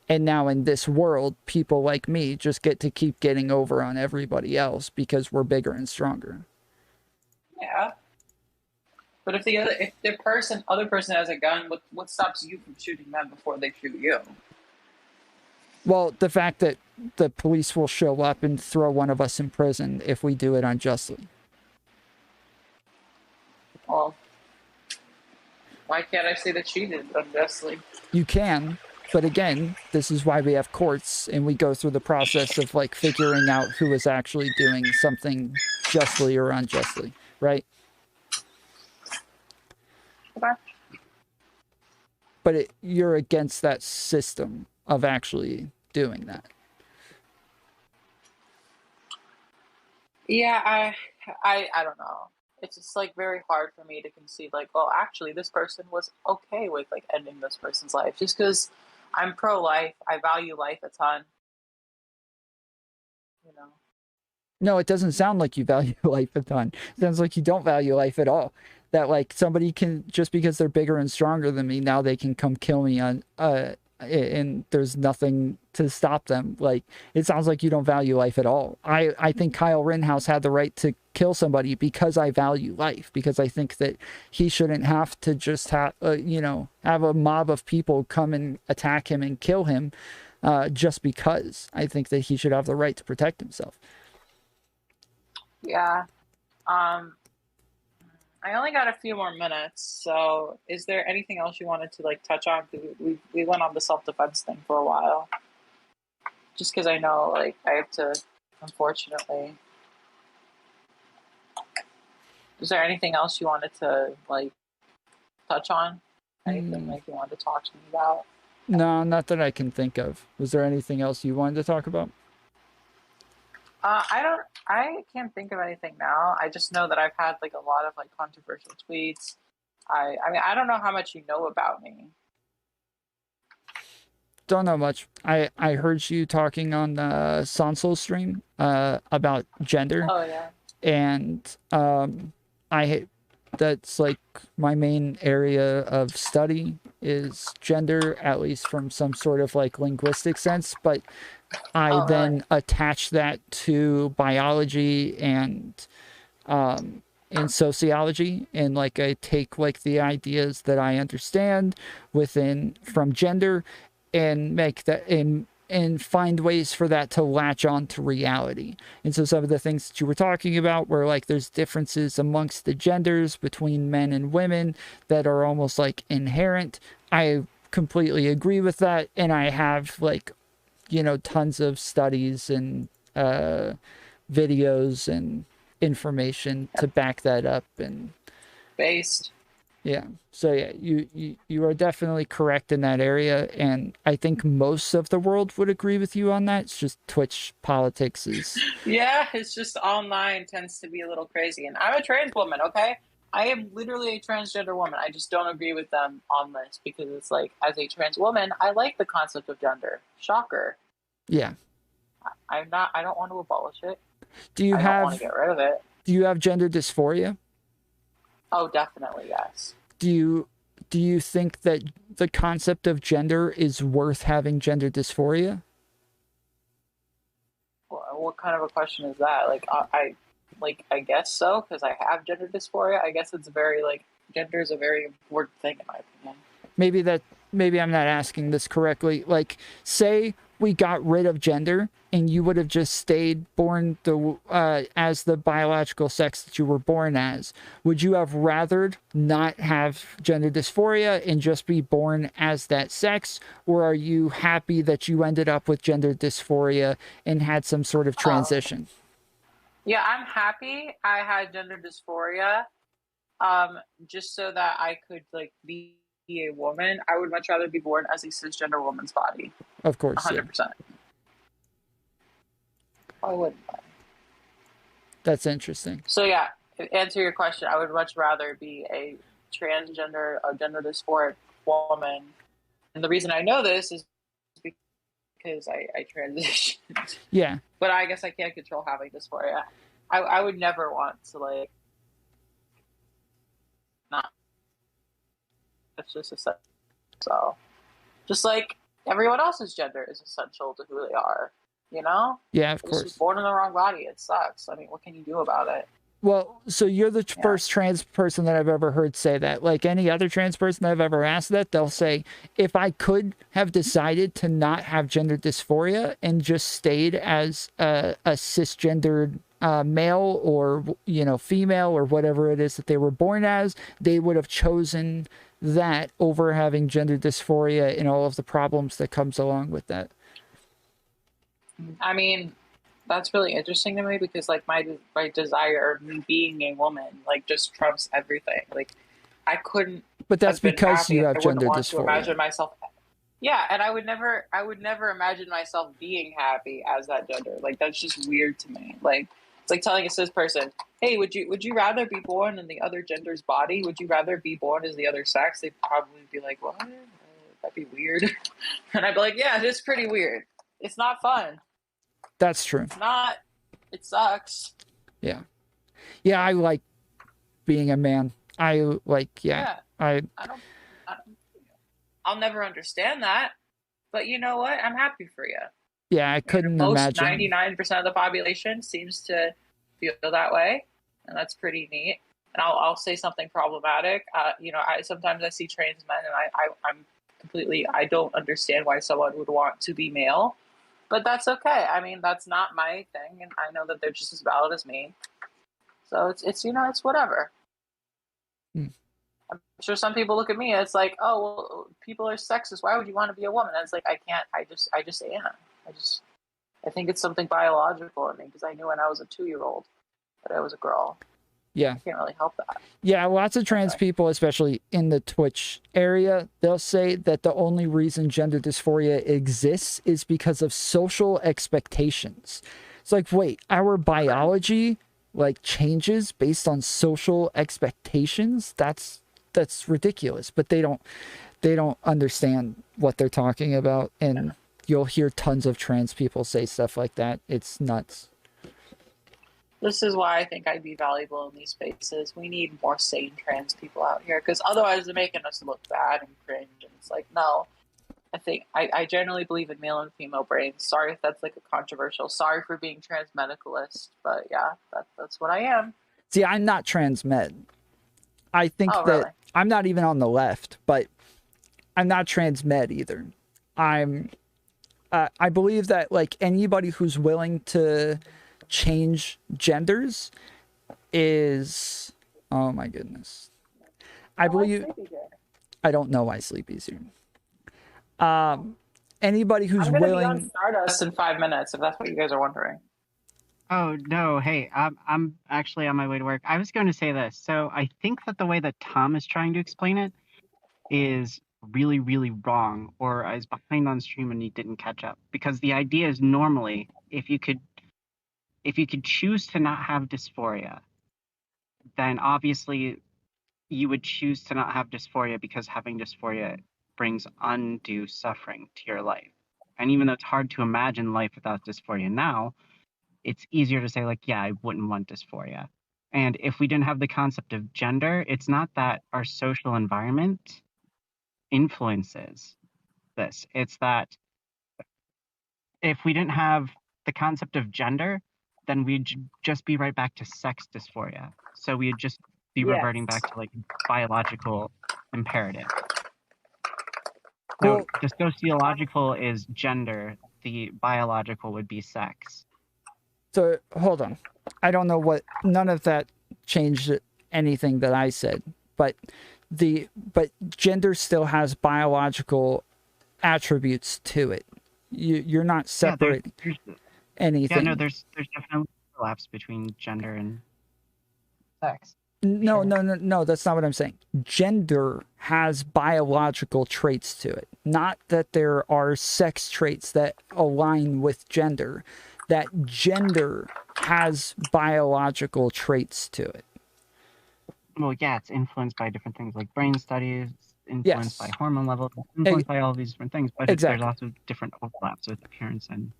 And now in this world, people like me just get to keep getting over on everybody else because we're bigger and stronger. Yeah. But if the other person has a gun, what stops you from shooting them before they shoot you? Well, the fact that the police will show up and throw one of us in prison if we do it unjustly. Well, why can't I say that she did it unjustly? You can, but again, this is why we have courts and we go through the process of like figuring out who is actually doing something justly or unjustly, right? Okay. But you're against that system of actually doing that. Yeah, I don't know. It's just like very hard for me to concede like, well, actually this person was okay with like ending this person's life just because I'm pro-life. I value life a ton, you know. No, it doesn't sound like you value life a ton. It sounds like you don't value life at all. That like somebody can, just because they're bigger and stronger than me, now they can come kill me on and there's nothing to stop them. Like, it sounds like you don't value life at all. I think Kyle Rittenhouse had the right to kill somebody because I value life, because I think that he shouldn't have to just have have a mob of people come and attack him and kill him just because. I think that he should have the right to protect himself. Yeah. I only got a few more minutes, so is there anything else you wanted to like touch on? Because we went on the self-defense thing for a while. Just because I know like I have to, unfortunately. Is there anything else you wanted to like touch on? Anything like you wanted to talk to me about? No, not that I can think of. Was there anything else you wanted to talk about? I can't think of anything now. I just know that I've had like a lot of like controversial tweets. I mean, I don't know how much you know about me. Don't know much. I heard you talking on the Sonsol stream about gender. Oh yeah. and I that's like my main area of study is gender, at least from some sort of like linguistic sense. But I Oh, really? then attach that to biology and in sociology, and like I take like the ideas that I understand within from gender and make that and find ways for that to latch on to reality. And so some of the things that you were talking about where like there's differences amongst the genders between men and women that are almost like inherent, I completely agree with that. And I have like, you know, tons of studies and videos and information to back that up. And Based. yeah, so yeah, you are definitely correct in that area, and I think most of the world would agree with you on that. It's just Twitch politics is Yeah, it's just online tends to be a little crazy. And I'm a trans woman, okay? I am literally a transgender woman. I just don't agree with them on this because it's like, as a trans woman, I like the concept of gender. Shocker. yeah. I don't want to abolish it. Do you I don't want to have get rid of it. do you have gender dysphoria? Oh, definitely, yes. Do you think that the concept of gender is worth having gender dysphoria? What kind of a question is that? I guess so because I have gender dysphoria. I guess it's very like gender is a very important thing in my opinion. Maybe I'm not asking this correctly. Like, say we got rid of gender and you would have just stayed born as the biological sex that you were born as. Would you have rathered not have gender dysphoria and just be born as that sex? Or are you happy that you ended up with gender dysphoria and had some sort of transition? Yeah, I'm happy I had gender dysphoria. Just so that I could like be a woman. I would much rather be born as a cisgender woman's body. Of course, 100%. Why wouldn't I? That's interesting. So yeah, to answer your question, I would much rather be a transgender, a gender dysphoric woman. And the reason I know this is because I transitioned. Yeah. But I guess I can't control having dysphoria. I would never want to like not. It's just essential. So, just like everyone else's gender is essential to who they are, you know? Yeah, of This course. was born in the wrong body. It sucks. I mean, what can you do about it? Well, so you're the first trans person that I've ever heard say that. Like any other trans person that I've ever asked that, they'll say, if I could have decided to not have gender dysphoria and just stayed as a cisgendered male or, you know, female or whatever it is that they were born as, they would have chosen that over having gender dysphoria and all of the problems that comes along with that. I mean, that's really interesting to me because like my desire of me being a woman like just trumps everything. Like I couldn't. But that's because you have gender want dysphoria. to imagine myself. Yeah, and I would never imagine myself being happy as that gender. Like that's just weird to me. Like it's like telling a cis person, "Hey, would you rather be born in the other gender's body? Would you rather be born as the other sex?" They'd probably be like, "What? That'd be weird." And I'd be like, "Yeah, it's pretty weird. It's not fun. That's true. It's not. It sucks." Yeah. Yeah, I like being a man. I like, yeah. I don't, I'll never understand that. But you know what? I'm happy for you. Yeah, I couldn't Most imagine. 99% of the population seems to feel that way. And that's pretty neat. And I'll say something problematic. You know, sometimes I see trans men and I'm completely, I don't understand why someone would want to be male. But that's okay. I mean, that's not my thing. And I know that they're just as valid as me. So it's you know, it's whatever. Hmm. I'm sure some people look at me and it's like, oh, well, people are sexist. Why would you want to be a woman? And it's like, I can't, I just am. I think it's something biological in me because I knew when I was a 2-year-old that I was a girl. Yeah. I can't really help that. Yeah, lots of trans people, especially in the Twitch area, they'll say that the only reason gender dysphoria exists is because of social expectations. It's like, wait, our biology like changes based on social expectations? That's ridiculous. But they don't understand what they're talking about, and you'll hear tons of trans people say stuff like that. It's nuts. This is why I think I'd be valuable in these spaces. We need more sane trans people out here because otherwise they're making us look bad and cringe. And it's like, no, I generally believe in male and female brains. Sorry if that's like a controversial. Sorry for being trans medicalist, but yeah, that's what I am. See, I'm not trans med. I think Oh, that really? I'm not even on the left, but I'm not trans med either. I'm I believe that like anybody who's willing to change genders is, oh my goodness. I believe, I don't know why Sleepy's here. Anybody who's I'm gonna be on willing, Stardust in 5 minutes if that's what you guys are wondering. Oh no, hey, I'm actually on my way to work. I was going to say this. So I think that the way that Tom is trying to explain it is really, really wrong, or is behind on stream and he didn't catch up. Because the idea is normally if you could choose to not have dysphoria, then obviously you would choose to not have dysphoria because having dysphoria brings undue suffering to your life. And even though it's hard to imagine life without dysphoria now, it's easier to say, like, yeah, I wouldn't want dysphoria. And if we didn't have the concept of gender, it's not that our social environment influences this. It's that if we didn't have the concept of gender, then we'd just be right back to sex dysphoria. So we'd just be reverting back to like biological imperative. So well, the sociological is gender, the biological would be sex. so hold on. I don't know what, none of that changed anything that I said, but but gender still has biological attributes to it. You're not separate there's, anything. Yeah, no, there's definitely overlaps between gender and sex. No, Sure. no, that's not what I'm saying. Gender has biological traits to it. Not that there are sex traits that align with gender. That gender has biological traits to it. Well, yeah, it's influenced by different things like brain studies, influenced by Yes. hormone levels, influenced by all these different things. But there's Exactly. also different overlaps with appearance and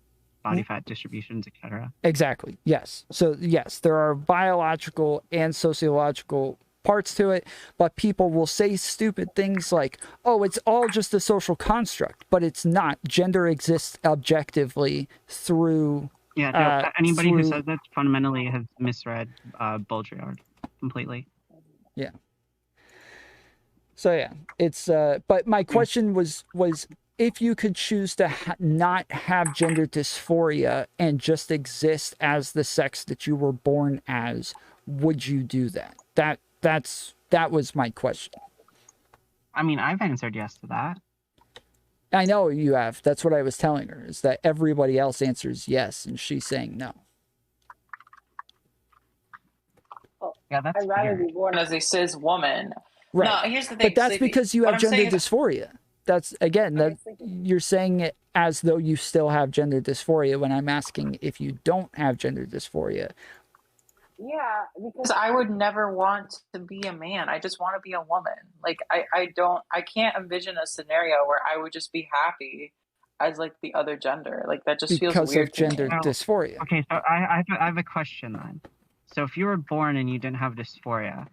body fat distributions, etc. Exactly. Yes. So yes, there are biological and sociological parts to it, but people will say stupid things like, "Oh, it's all just a social construct," but it's not. Gender exists objectively through Yeah, no, anybody who through, says that fundamentally has misread Baudrillard completely. yeah. So yeah, it's but my question was if you could choose to not have gender dysphoria and just exist as the sex that you were born as, would you do that? That was my question. I mean, I've answered yes to that. I know you have. That's what I was telling her, is that everybody else answers yes and she's saying no. Yeah, that's I'd rather weird. be born as a cis woman. Right. No, here's the But thing, that's Sleepy. because you What have I'm gender saying is, dysphoria. That's again that you're saying it as though you still have gender dysphoria when I'm asking if you don't have gender dysphoria. yeah, because I would never want to be a man. I just want to be a woman. Like I can't envision a scenario where I would just be happy as like the other gender. Like that just feels Because of weird to me. gender Well, dysphoria. okay, so I have a question then. So if you were born and you didn't have dysphoria,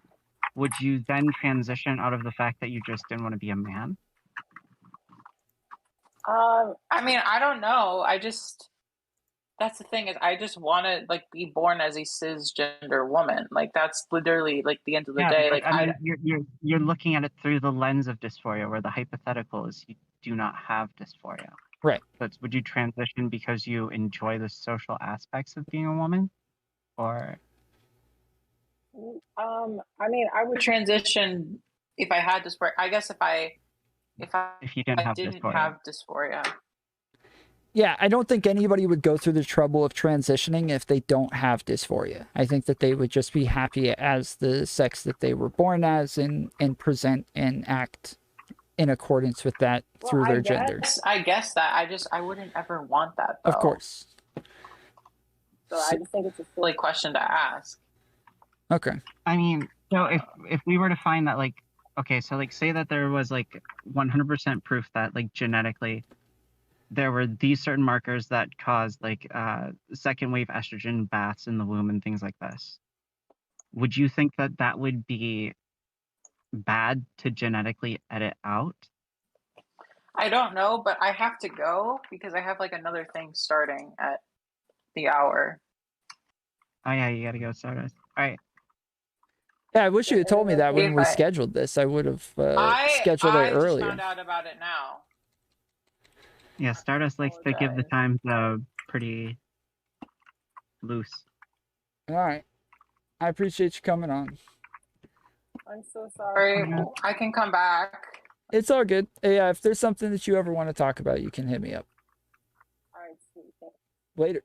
would you then transition out of the fact that you just didn't want to be a man? I mean, I don't know. That's the thing is I just want to like be born as a cisgender woman. Like that's literally like the end of the Yeah, day. but Like I mean, you're looking at it through the lens of dysphoria, where the hypothetical is you do not have dysphoria. Right. But would you transition because you enjoy the social aspects of being a woman, or? I mean, I would transition if I had dysphoria. I guess If you didn't I have didn't dysphoria? have dysphoria. Yeah, I don't think anybody would go through the trouble of transitioning if they don't have dysphoria. I think that they would just be happy as the sex that they were born as and present and act in accordance with that through their gender. I guess that I wouldn't ever want that though. Of course. So I just think it's a silly question to ask. Okay. I mean, so if we were to find that, like, okay, so like say that there was like 100% proof that like genetically there were these certain markers that caused like second wave estrogen baths in the womb and things like this. Would you think that that would be bad to genetically edit out? I don't know, but I have to go because I have like another thing starting at the hour. Oh yeah, you gotta go, Stardust. All right. Yeah, I wish you had told me that when we If scheduled this. I would have scheduled it I just earlier. found out about it now. Yeah, Stardust likes to give the Apologize. times pretty loose. All right. I appreciate you coming on. I'm so sorry. I can come back. It's all good. Yeah, if there's something that you ever want to talk about, you can hit me up. All right, sweet. Later.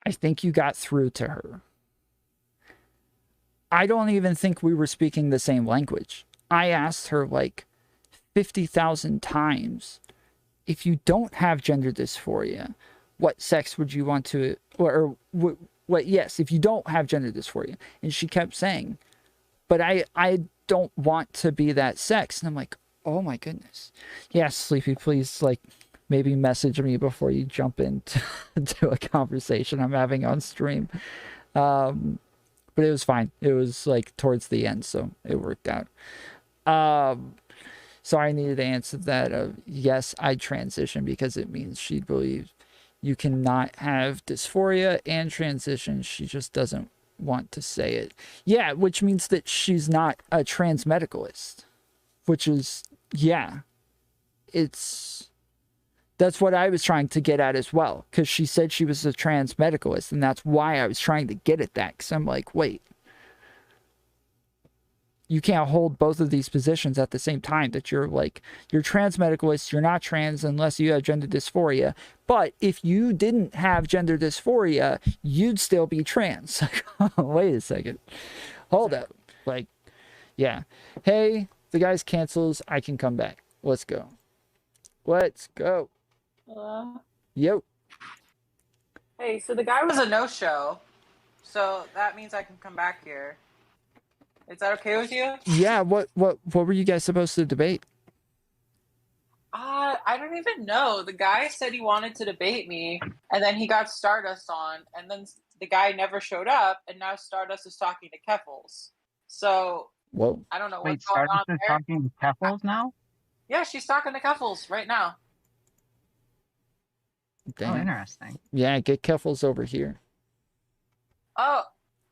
I think you got through to her. I don't even think we were speaking the same language. I asked her like 50,000 times, if you don't have gender dysphoria, what sex would you want to, or what, yes, if you don't have gender dysphoria. And she kept saying, but I don't want to be that sex. And I'm like, oh my goodness. Yeah, Sleepy, please, like, maybe message me before you jump into to a conversation I'm having on stream. But it was fine. It was like towards the end, so it worked out. So I needed to answer that of yes, I transition because it means she believes you cannot have dysphoria and transition. She just doesn't want to say it. Yeah, which means that she's not a trans medicalist, which is, yeah, that's what I was trying to get at as well, because she said she was a trans medicalist, and that's why I was trying to get at that, because I'm like, wait, you can't hold both of these positions at the same time, that you're like, you're trans medicalist, you're not trans unless you have gender dysphoria, but if you didn't have gender dysphoria, you'd still be trans. Wait a second, hold up, like, yeah, hey, the guy's cancels, I can come back, let's go. Hello? Yo. Hey, so the guy was a no-show, so that means I can come back here. Is that okay with you? Yeah, what were you guys supposed to debate? I don't even know. The guy said he wanted to debate me, and then he got Stardust on, and then the guy never showed up, and now Stardust is talking to Keffels. So Whoa. I don't know Wait, what's going Stardust on is there. talking to Keffels now? Yeah, she's talking to Keffels right now. Damn. Oh, interesting. Yeah, get Keffels over here. Oh,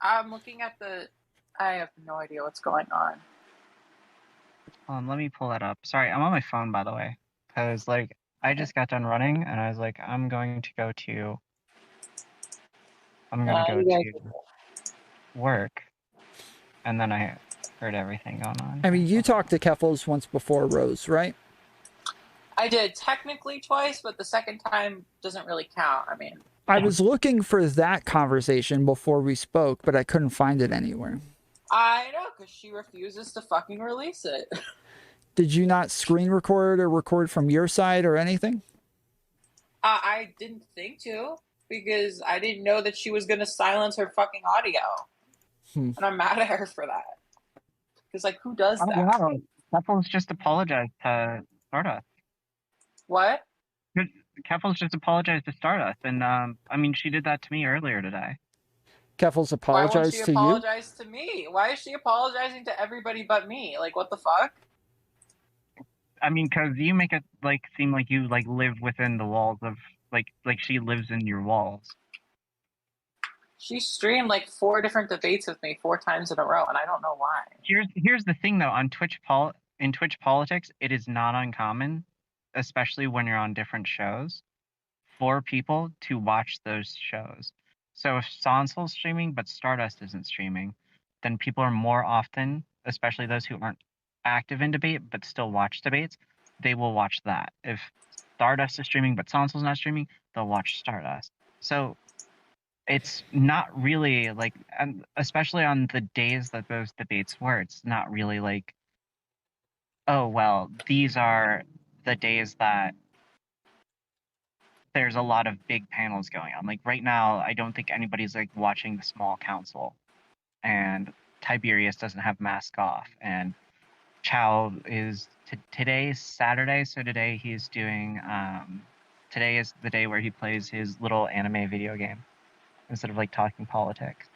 I'm looking at the. I have no idea what's going on. Hold on, let me pull that up. Sorry, I'm on my phone, by the way, because like I just got done running, and I was like, I'm going to go to You guys work, and then I heard everything going on. I mean, you talked to Keffels once before, Rose, right? I did technically twice, but the second time doesn't really count. I mean, I was looking for that conversation before we spoke, but I couldn't find it anywhere. I know, because she refuses to fucking release it. Did you not screen record or record from your side or anything? I didn't think to, because I didn't know that she was going to silence her fucking audio. And I'm mad at her for that. Because, like, who does that? Wow, Keffels just apologized to Stardust. What? Keffels just apologized to Stardust, and I mean, she did that to me earlier today. Keffels Why won't apologized she to you? apologize to me? Why is she apologizing to everybody but me? Like, what the fuck? I mean, because you make it like seem like you like live within the walls of like she lives in your walls. She streamed like 4 different debates with me 4 times in a row, and I don't know why. Here's the thing though, on in Twitch politics, it is not uncommon, especially when you're on different shows, for people to watch those shows. So if Sansal's streaming but Stardust isn't streaming, then people are more often, especially those who aren't active in debate but still watch debates, they will watch that. If Stardust is streaming but Sansal's not streaming, they'll watch Stardust. So it's not really like, and especially on the days that those debates were, it's not really like, oh, well, these are the days that there's a lot of big panels going on. Like right now, I don't think anybody's like watching the small council, and Tiberius doesn't have mask off, and Chow is today's Saturday, so today he's doing today is the day where he plays his little anime video game instead of like talking politics.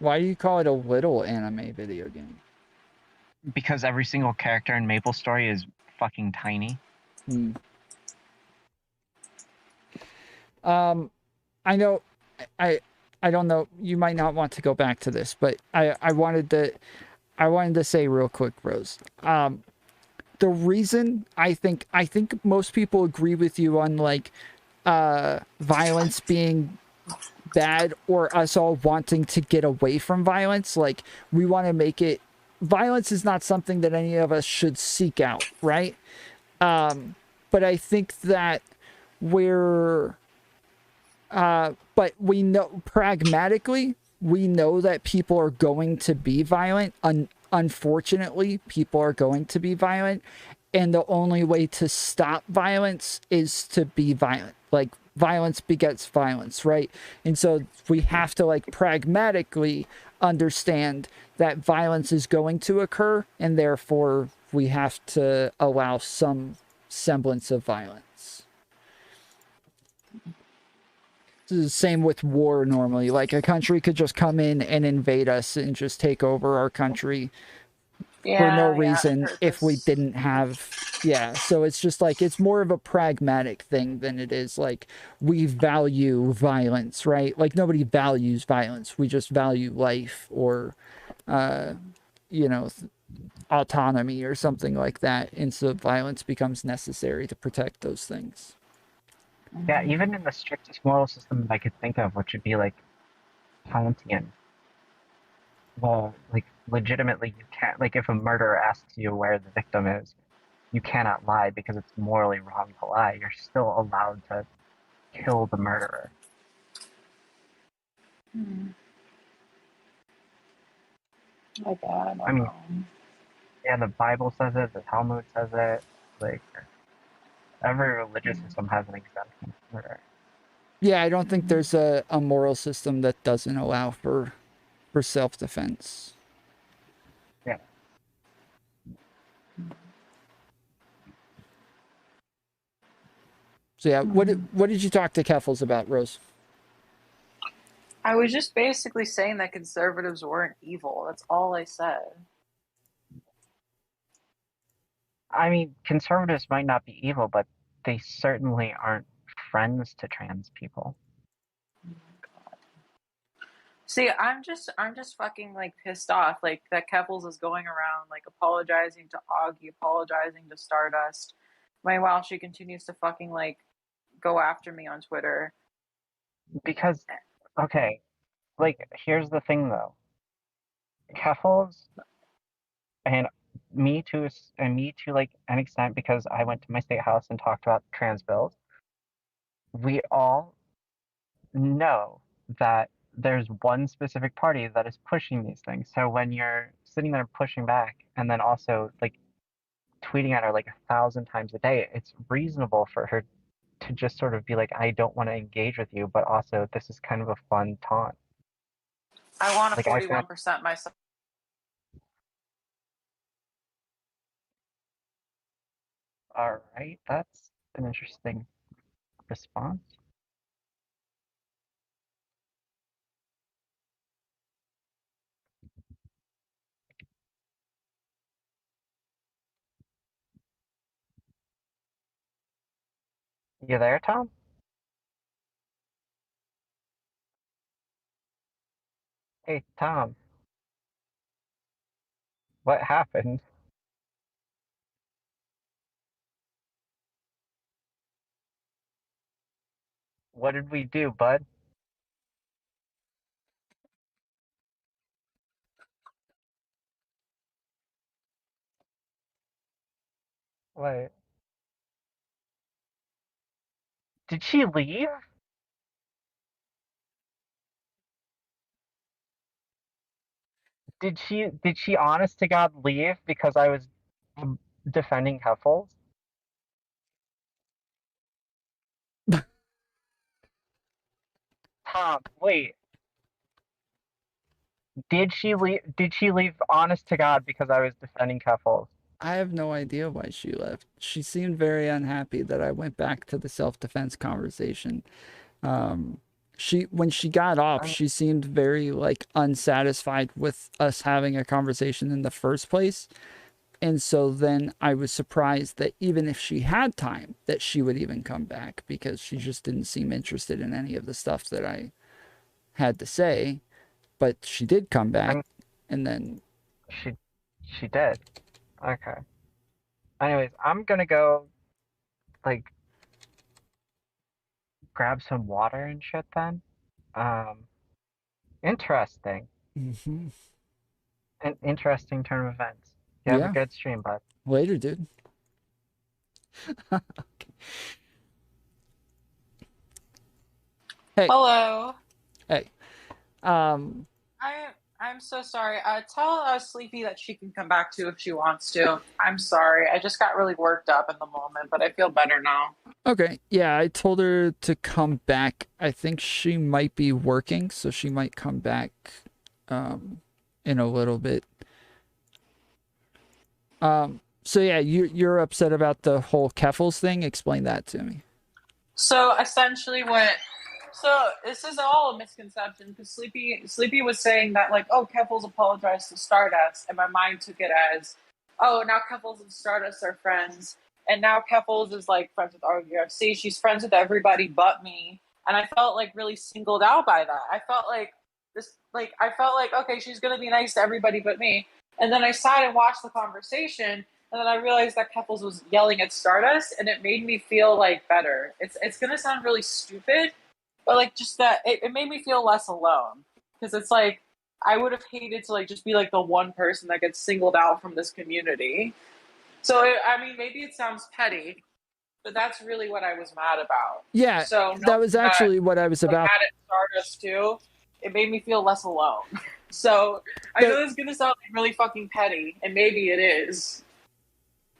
Why do you call it a little anime video game? Because every single character in Maple Story is fucking tiny. Hmm. I know, I I don't know. You might not want to go back to this, but I wanted to say real quick, Rose. The reason I think most people agree with you on like violence being bad or us all wanting to get away from violence. Like we want to make it violence is not something that any of us should seek out, right? But I think that we're but we know pragmatically, we know that people are going to be violent. Unfortunately, people are going to be violent. And the only way to stop violence is to be violent. Like, violence begets violence, right? And so we have to, like, pragmatically understand that violence is going to occur. And therefore, we have to allow some semblance of violence. The same with war normally. Like a country could just come in and invade us and just take over our country for no Yeah, I've reason heard if we this. didn't have. Yeah, so it's just like it's more of a pragmatic thing than it is like we value violence, right? Like nobody values violence. We just value life or you know, autonomy or something like that. And so violence becomes necessary to protect those things. Yeah, even in the strictest moral system that I could think of, which would be like Kantian. Well, like legitimately, you can't. Like, if a murderer asks you where the victim is, you cannot lie because it's morally wrong to lie. You're still allowed to kill the murderer. Like, I don't I mean, know. yeah, the Bible says it, the Talmud says it. Like, every religious system has an exemption for murder. Yeah, I don't think there's a moral system that doesn't allow for self-defense. Yeah. So yeah, what did you talk to Keffels about, Rose? I was just basically saying that conservatives weren't evil. That's all I said. I mean, conservatives might not be evil, but they certainly aren't friends to trans people. See, I'm just fucking like pissed off. Like that Keppels is going around like apologizing to Augie, apologizing to Stardust. Meanwhile, she continues to fucking like go after me on Twitter. Because, okay, like, here's the thing though. Keffels and me to like an extent, because I went to my state house and talked about trans bills. We all know that there's one specific party that is pushing these things. So when you're sitting there pushing back and then also like tweeting at her like 1,000 times a day, it's reasonable for her to just sort of be like, I don't want to engage with you, but also this is kind of a fun taunt. I want a Like, I found, 41% myself. all right, that's an interesting response. You there, Tom? Hey, Tom, what happened? What did we do, bud? Wait, did she leave? Did she honest to God leave because I was um, defending Huffles? Tom, wait, did she leave honest to God because I was defending Huffles? I have no idea why she left. She seemed very unhappy that I went back to the self-defense conversation. Um, she when she got off, I'm she seemed very like unsatisfied with us having a conversation in the first place. And so then I was surprised that even if she had time, that she would even come back because she just didn't seem interested in any of the stuff that I had to say. But she did come back, I'm and then she she did. Okay. Anyways, I'm gonna go like grab some water and shit then. Um, interesting. mhm. An interesting turn of events. You have a Yeah, good stream, bud. later, dude. Hey, Hello. hey. Um, I'm so sorry. Tell Sleepy that she can come back to if she wants to. I'm sorry. I just got really worked up in the moment, but I feel better now. okay, yeah, I told her to come back. I think she might be working, so she might come back um in a little bit. So yeah, you're upset about the whole Keffels thing. Explain that to me. So essentially, so this is all a misconception because Sleepy was saying that like, oh, Keffels apologized to Stardust, and my mind took it as, oh, now Keffels and Stardust are friends, and now Keffels is like friends with RUFC. She's friends with everybody but me, and I felt like really singled out by that. I felt like okay, she's gonna be nice to everybody but me, and then I sat and watched the conversation, and then I realized that Keffels was yelling at Stardust, and it made me feel like better. It's gonna sound really stupid, but like just that it made me feel less alone because it's like I would have hated to like just be like the one person that gets singled out from this community. So I mean, maybe it sounds petty, but that's really what I was mad about. Yeah, So that was knowing that actually what I was like about. mad at Stardust too, it made me feel less alone. So I That know this is gonna sound like really fucking petty, and maybe it is,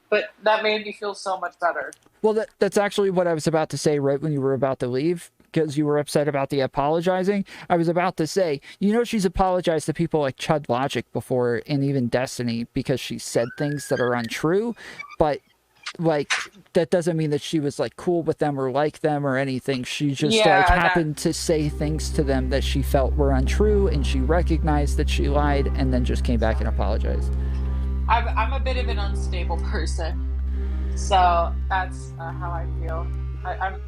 but that made me feel so much better. well, that's actually what I was about to say right when you were about to leave because you were upset about the apologizing. I was about to say, she's apologized to people like Chud Logic before and even Destiny because she said things that are untrue, but like that doesn't mean that she was like cool with them or like them or anything. She just like Yeah, that happened to say things to them that she felt were untrue and she recognized that she lied and then just came back and apologized. I'm a bit of an unstable person. So that's how I feel. I'm